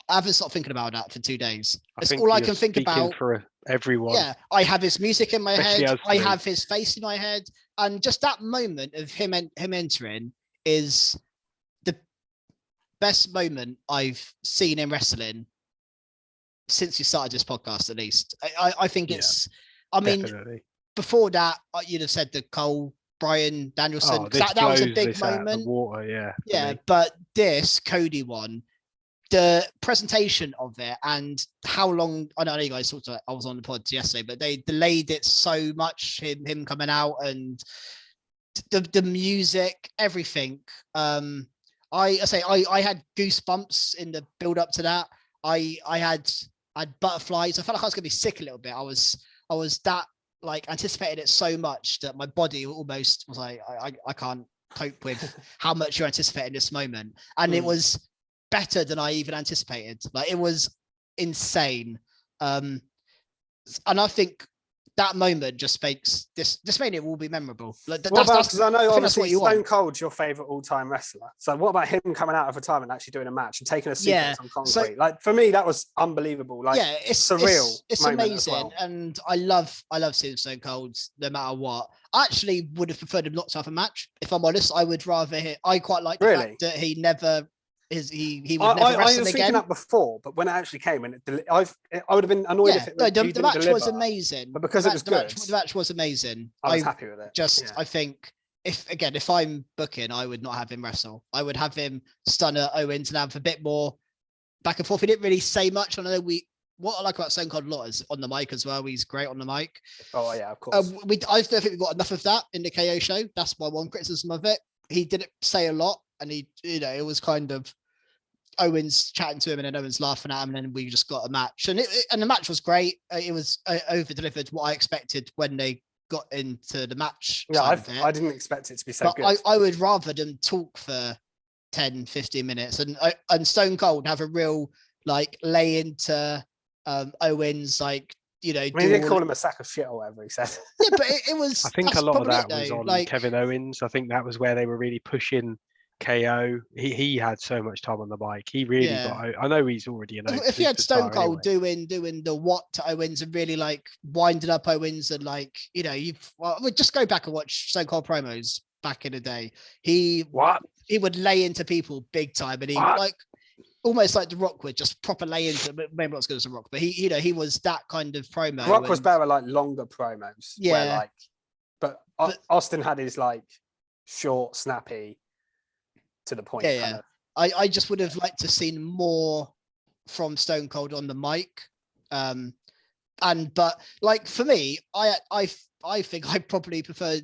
Speaker 1: I haven't stopped thinking about that for 2 days. That's all I can think about.
Speaker 3: For everyone.
Speaker 1: Yeah, I have his music in my
Speaker 3: Especially
Speaker 1: head.
Speaker 3: us
Speaker 1: I
Speaker 3: three.
Speaker 1: have his face in my head, and just that moment of him entering is the best moment I've seen in wrestling since we started this podcast. At least I think it's. I mean,
Speaker 3: Definitely.
Speaker 1: before that, you'd have said the Cole, Brian, Danielson.
Speaker 3: Oh, this
Speaker 1: That was a
Speaker 3: blows
Speaker 1: big
Speaker 3: this out of the
Speaker 1: moment.
Speaker 3: water, yeah. for
Speaker 1: Yeah,
Speaker 3: me.
Speaker 1: but this Cody one, the presentation of it and how long, I know you guys talked about, I was on the pod yesterday, but they delayed it so much, him coming out and the music, everything. I had goosebumps in the build up to that. I had butterflies. I felt like I was gonna be sick a little bit. I was that like anticipated it so much that my body almost was like, I can't cope with how much you're anticipating this moment. And it was better than I even anticipated. Like it was insane. And I think that moment just makes this Mania will be memorable. Like,
Speaker 2: Because I know
Speaker 1: that's
Speaker 2: obviously
Speaker 1: what you
Speaker 2: Stone
Speaker 1: want.
Speaker 2: Cold's your favorite all-time wrestler. So what about him coming out of retirement and actually doing a match and taking a sequence on concrete?
Speaker 1: So-
Speaker 2: like for me, that was unbelievable. Like
Speaker 1: Yeah, it's
Speaker 2: surreal.
Speaker 1: It's
Speaker 2: moment as
Speaker 1: amazing,
Speaker 2: well.
Speaker 1: and I love seeing Stone Cold no matter what. I actually would have preferred him not to have a match. If I'm honest, I would rather I quite like the fact that he never is he would never
Speaker 2: I
Speaker 1: wrestle
Speaker 2: was thinking
Speaker 1: again.
Speaker 2: that before, but when it actually came, and I would have been annoyed if it.
Speaker 1: No,
Speaker 2: he
Speaker 1: the
Speaker 2: didn't
Speaker 1: match was
Speaker 2: deliver.
Speaker 1: amazing.
Speaker 2: But because it was good.
Speaker 1: The match was amazing.
Speaker 2: I was happy with it.
Speaker 1: I think if I'm booking, I would not have him wrestle. I would have him stunner Owens and have a bit more back and forth. He didn't really say much. I know what I like about Stone Cold a lot is on the mic as well. He's great on the mic.
Speaker 2: Oh yeah, of course.
Speaker 1: I don't think we got enough of that in the KO show. That's my one criticism of it. He didn't say a lot, and it was kind of Owens chatting to him and then Owens laughing at him, and then we just got a match. And the match was great. It was over delivered what I expected when they got into the match.
Speaker 2: Yeah, I didn't expect it to be so
Speaker 1: but
Speaker 2: good.
Speaker 1: I would rather them talk for 10, 15 minutes and Stone Cold have a real like lay into Owens, like,
Speaker 2: I mean, he didn't call him a sack of shit or whatever he said.
Speaker 1: Yeah, but it was.
Speaker 3: I think a lot of that was
Speaker 1: though.
Speaker 3: on
Speaker 1: like,
Speaker 3: Kevin Owens. I think that was where they were really pushing KO. He had so much time on the mic. He really got. I know he's already an.
Speaker 1: If you had Stone Cold
Speaker 3: anyway.
Speaker 1: doing the what to Owens and really like winding up Owens and like just go back and watch Stone Cold promos back in the day. He would lay into people big time, and he like almost like The Rock would just proper lay into. Maybe not as good as The Rock, but he was that kind of promo.
Speaker 2: Rock was better like longer promos.
Speaker 1: Yeah,
Speaker 2: but Austin had his like short, snappy, to the point.
Speaker 1: Yeah, yeah. I just would have liked to seen more from Stone Cold on the mic. But like for me, I think I probably preferred.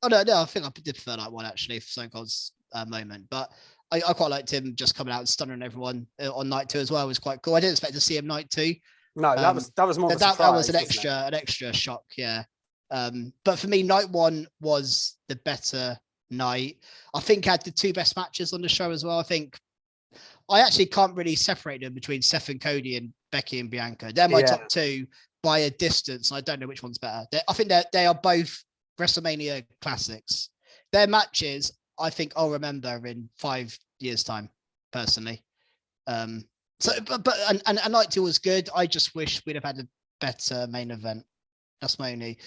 Speaker 1: Oh no, I think I did prefer that one actually for Stone Cold's moment. But I quite liked him just coming out and stunning everyone on night 2 as well. It was quite cool. I didn't expect to see him night 2.
Speaker 2: No, that was more.
Speaker 1: That was an extra shock. Yeah. But for me, night 1 was the better night. I think I had the 2 best matches on the show as well. I think I actually can't really separate them between Seth and Cody and Becky and Bianca. They're my top 2 by a distance. I don't know which one's better. I think they are both WrestleMania classics. Their matches I think I'll remember in 5 years' time, personally. So, and night two was good. I just wish we'd have had a better main event. That's my only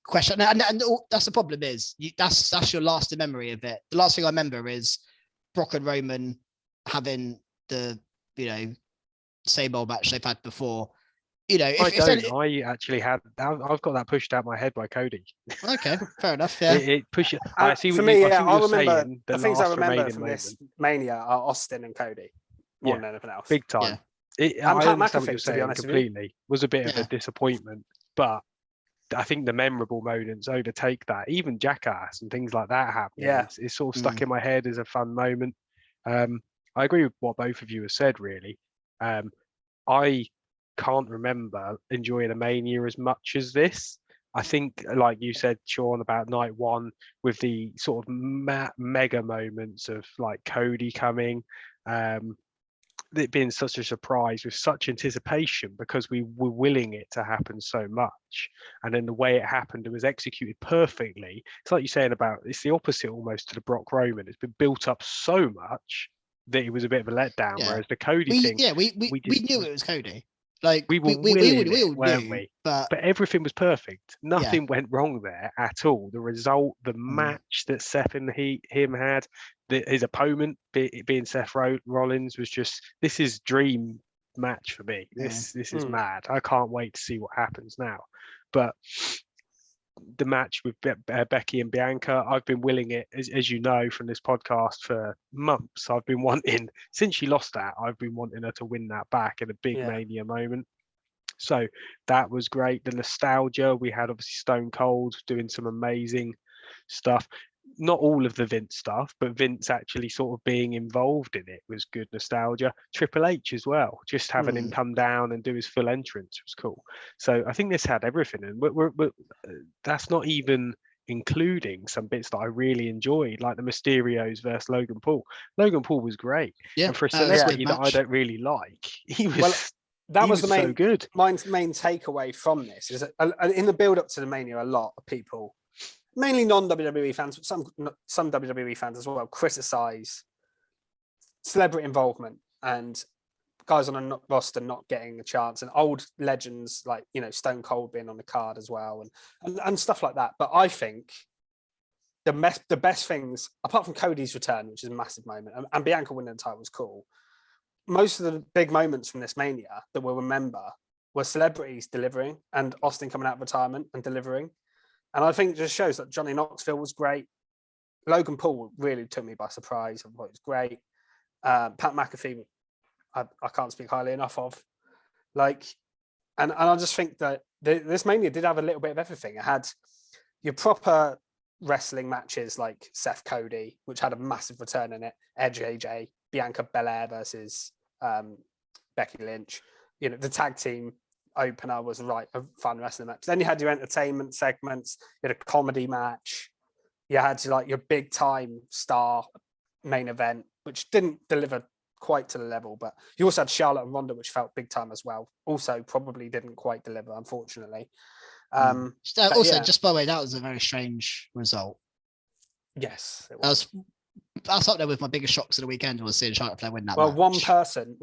Speaker 1: question. And that's the problem is that's your lasting memory of it. The last thing I remember is Brock and Roman having the same old match they've had before.
Speaker 3: I actually had. I've got that pushed out my head by Cody.
Speaker 1: Okay, fair enough. Yeah,
Speaker 3: it pushes. I see.
Speaker 2: For me,
Speaker 3: I remember
Speaker 2: saying, the things I remember from
Speaker 3: moment.
Speaker 2: this Mania are Austin and Cody more than anything else.
Speaker 3: Big time.
Speaker 2: Yeah.
Speaker 3: I understand what you're saying completely. Was a bit of a disappointment, but I think the memorable moments overtake that. Even Jackass and things like that happening.
Speaker 2: Yeah,
Speaker 3: it's sort of stuck in my head as a fun moment. I agree with what both of you have said. Really, I can't remember enjoying a Mania as much as this. I think, like you said, Sean, about night one with the sort of mega moments of like Cody coming, it being such a surprise with such anticipation because we were willing it to happen so much, and then the way it happened, it was executed perfectly. It's like you're saying about, it's the opposite almost to the Brock Roman. It's been built up so much that it was a bit of a letdown. Whereas the Cody thing,
Speaker 1: we knew it was Cody. Like
Speaker 3: we all knew, but everything was perfect. Nothing went wrong there at all. The result, the match that Seth and him had, his opponent being Seth Rollins, was just, this is dream match for me. This is mad. I can't wait to see what happens now. But the match with Becky and Bianca, I've been willing it, as you know from this podcast, for months. I've been wanting, since she lost that, I've been wanting her to win that back in a big Mania moment. So that was great. The nostalgia, we had obviously Stone Cold doing some amazing stuff. Not all of the Vince stuff, but Vince actually sort of being involved in it was good nostalgia. Triple H as well, just having him come down and do his full entrance was cool. So I think this had everything, and we're that's not even including some bits that I really enjoyed, like the Mysterios versus Logan Paul. Logan Paul was great, and for a celebrity that I don't really like, he was.
Speaker 2: That was the main,
Speaker 3: so good.
Speaker 2: My main takeaway from this is that in the build up to the Mania, a lot of people, mainly non-WWE fans, but some WWE fans as well, criticize celebrity involvement and guys on a roster not getting a chance, and old legends like Stone Cold being on the card as well, and stuff like that. But I think the best things, apart from Cody's return, which is a massive moment, and Bianca winning the title was cool, most of the big moments from this Mania that we'll remember were celebrities delivering, and Austin coming out of retirement and delivering. And I think it just shows that Johnny Knoxville was great. Logan Paul really took me by surprise. I thought it was great. Pat McAfee, I can't speak highly enough of. And I just think that this Mania did have a little bit of everything. It had your proper wrestling matches like Seth Cody, which had a massive return in it. Edge AJ, Bianca Belair versus Becky Lynch. The tag team opener was a fun wrestling match. Then you had your entertainment segments. You had a comedy match. You had your big time star main event, which didn't deliver quite to the level, but you also had Charlotte and Ronda, which felt big time as well. Also, probably didn't quite deliver, unfortunately.
Speaker 1: Just by the way, that was a very strange result.
Speaker 2: Yes, it was.
Speaker 1: That's up there with my biggest shocks of the weekend was seeing Charlotte Flair win that match.
Speaker 2: One person,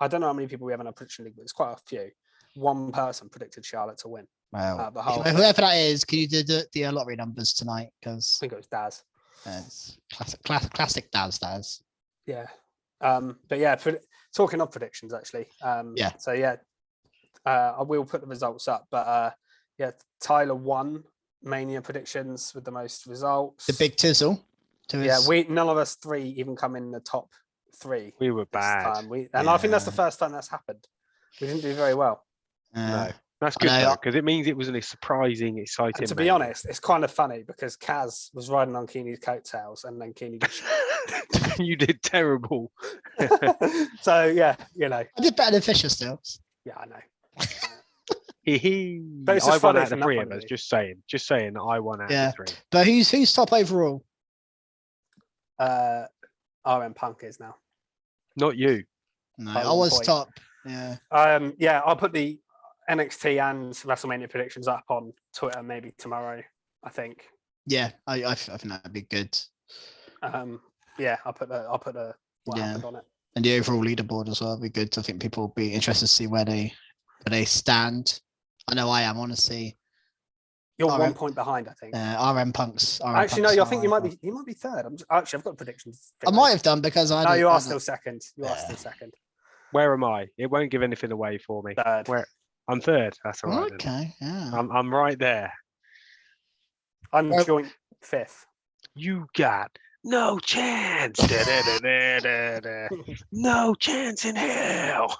Speaker 2: I don't know how many people we have in our prediction league, but it's quite a few. One person predicted Charlotte to win.
Speaker 1: Wow. Whoever that is, can you do the lottery numbers tonight? Because
Speaker 2: I think it was Daz.
Speaker 1: It's classic Daz.
Speaker 2: Yeah. But yeah, talking of predictions, actually. So yeah, I will put the results up. But Tyler won Mania predictions with the most results.
Speaker 1: The big tizzle.
Speaker 2: None of us three even come in the top three.
Speaker 3: We were bad.
Speaker 2: I think that's the first time that's happened. We didn't do very well.
Speaker 3: No, that's good though, because it means it was a surprising, exciting.
Speaker 2: And to be honest, it's kind of funny because Kaz was riding on Keeney's coattails, and then Keeney just
Speaker 3: you did terrible.
Speaker 2: So yeah,
Speaker 1: I did better than Fisher still.
Speaker 2: Yeah, I know.
Speaker 3: I won out of the three of us. Just saying that I won out of the three.
Speaker 1: But who's top overall?
Speaker 2: RM Punk is now.
Speaker 3: Not you.
Speaker 1: No, I was top. Yeah.
Speaker 2: I'll put the NXT and WrestleMania predictions up on Twitter maybe tomorrow, I think.
Speaker 1: Yeah, I think that'd be good.
Speaker 2: I'll put what happened on it.
Speaker 1: And the overall leaderboard as well would be good. I think people will be interested to see where they stand. I know I am, honestly.
Speaker 2: You're 1 point behind, I think.
Speaker 1: RM Punks.
Speaker 2: Actually, no, I think you might be third. I've got predictions.
Speaker 1: I might have done because I.
Speaker 2: No, you are still second. You are still second.
Speaker 3: Where am I? It won't give anything away for me.
Speaker 2: Third.
Speaker 3: I'm third. That's all right.
Speaker 1: Okay, yeah.
Speaker 3: I'm right there.
Speaker 2: I'm joint fifth.
Speaker 3: You got no chance. No chance in hell.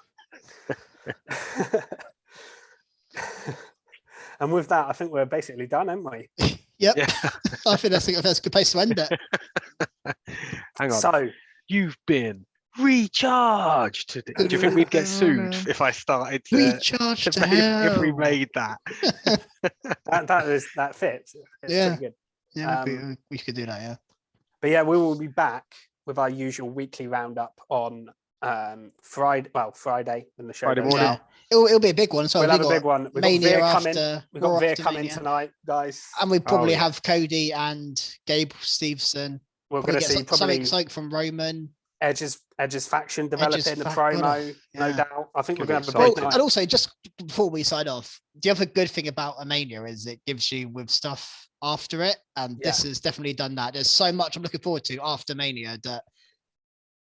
Speaker 2: And with that, I think we're basically done, aren't we?
Speaker 1: Yep. Yeah. I think that's a good place to end it.
Speaker 3: Hang on.
Speaker 2: So
Speaker 3: you've been recharged today. Do you think we'd get sued if I started to
Speaker 1: recharge to hell?
Speaker 3: If we made that?
Speaker 2: that fits. It's pretty good.
Speaker 1: Yeah, we could do that, yeah.
Speaker 2: But yeah, we will be back with our usual weekly roundup on Friday when the show
Speaker 3: Friday
Speaker 2: goes
Speaker 3: morning.
Speaker 2: out.
Speaker 1: It'll be a big one. So
Speaker 2: we'll have a big one. We've got Veer coming. We've got Veer coming tonight, guys.
Speaker 1: And we probably have Cody and Gabe Stevenson.
Speaker 2: We're going to see probably
Speaker 1: something from Roman.
Speaker 2: Edge's faction developing the promo, no doubt. I think we're going to have a big night.
Speaker 1: And also, just before we sign off, the other good thing about a Mania is it gives you with stuff after it, and this has definitely done that. There's so much I'm looking forward to after Mania that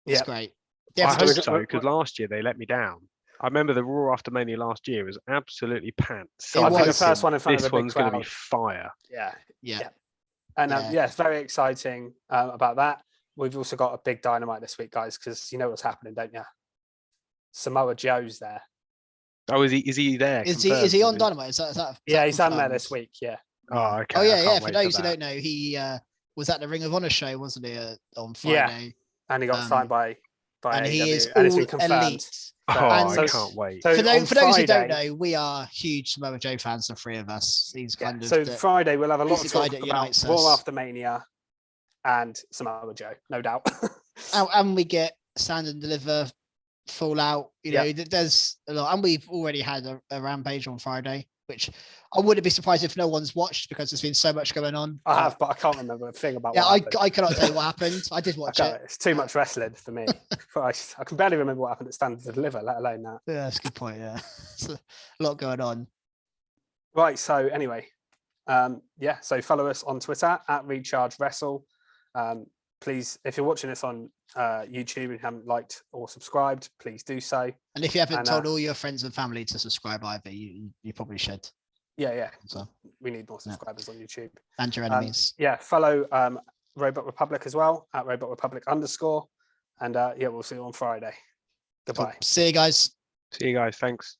Speaker 1: it's great.
Speaker 3: I hope so, because last year they let me down. I remember the Raw after Mania last year was absolutely pants. So
Speaker 2: I think the first one in front of a big crowd.
Speaker 3: This one's going to be fire.
Speaker 2: Yeah. And it's very exciting about that. We've also got a big Dynamite this week, guys, because you know what's happening, don't you? Samoa Joe's there.
Speaker 3: Oh, is he there?
Speaker 1: Is he on Dynamite? Is that
Speaker 2: he's on there this week. Yeah.
Speaker 3: Oh, okay.
Speaker 1: Oh yeah. For those who don't know, he was at the Ring of Honor show, wasn't he, on Friday?
Speaker 2: Yeah. And he got signed by
Speaker 1: and
Speaker 2: AEW,
Speaker 1: he is
Speaker 2: and
Speaker 1: all
Speaker 2: it's been confirmed.
Speaker 1: elite.
Speaker 3: I can't wait.
Speaker 2: So
Speaker 1: for those who don't know, we are huge Samoa Joe fans, the three of us. He's kind of
Speaker 2: Friday we'll have a lot of talk about Raw after Mania and Samoa Joe, no doubt.
Speaker 1: and we get Stand and Deliver, Fallout. You know, there's a lot, and we've already had a Rampage on Friday, which I wouldn't be surprised if no one's watched because there's been so much going on.
Speaker 2: I have, but I can't remember a thing about.
Speaker 1: I cannot tell you what happened. I did watch it.
Speaker 2: It's too much wrestling for me. Christ, I can barely remember what happened at Stand and Deliver, let alone that.
Speaker 1: Yeah, that's a good point. Yeah, it's a lot going on.
Speaker 2: Right. So anyway, so follow us on Twitter at Recharge Wrestle. Please, if you're watching this on YouTube and you haven't liked or subscribed, please do so.
Speaker 1: And if you haven't told all your friends and family to subscribe either, you probably should.
Speaker 2: Yeah. So we need more subscribers on YouTube.
Speaker 1: And your enemies.
Speaker 2: Follow Robot Republic as well at Robot Republic _. And we'll see you on Friday. Goodbye.
Speaker 1: See you guys.
Speaker 3: Thanks.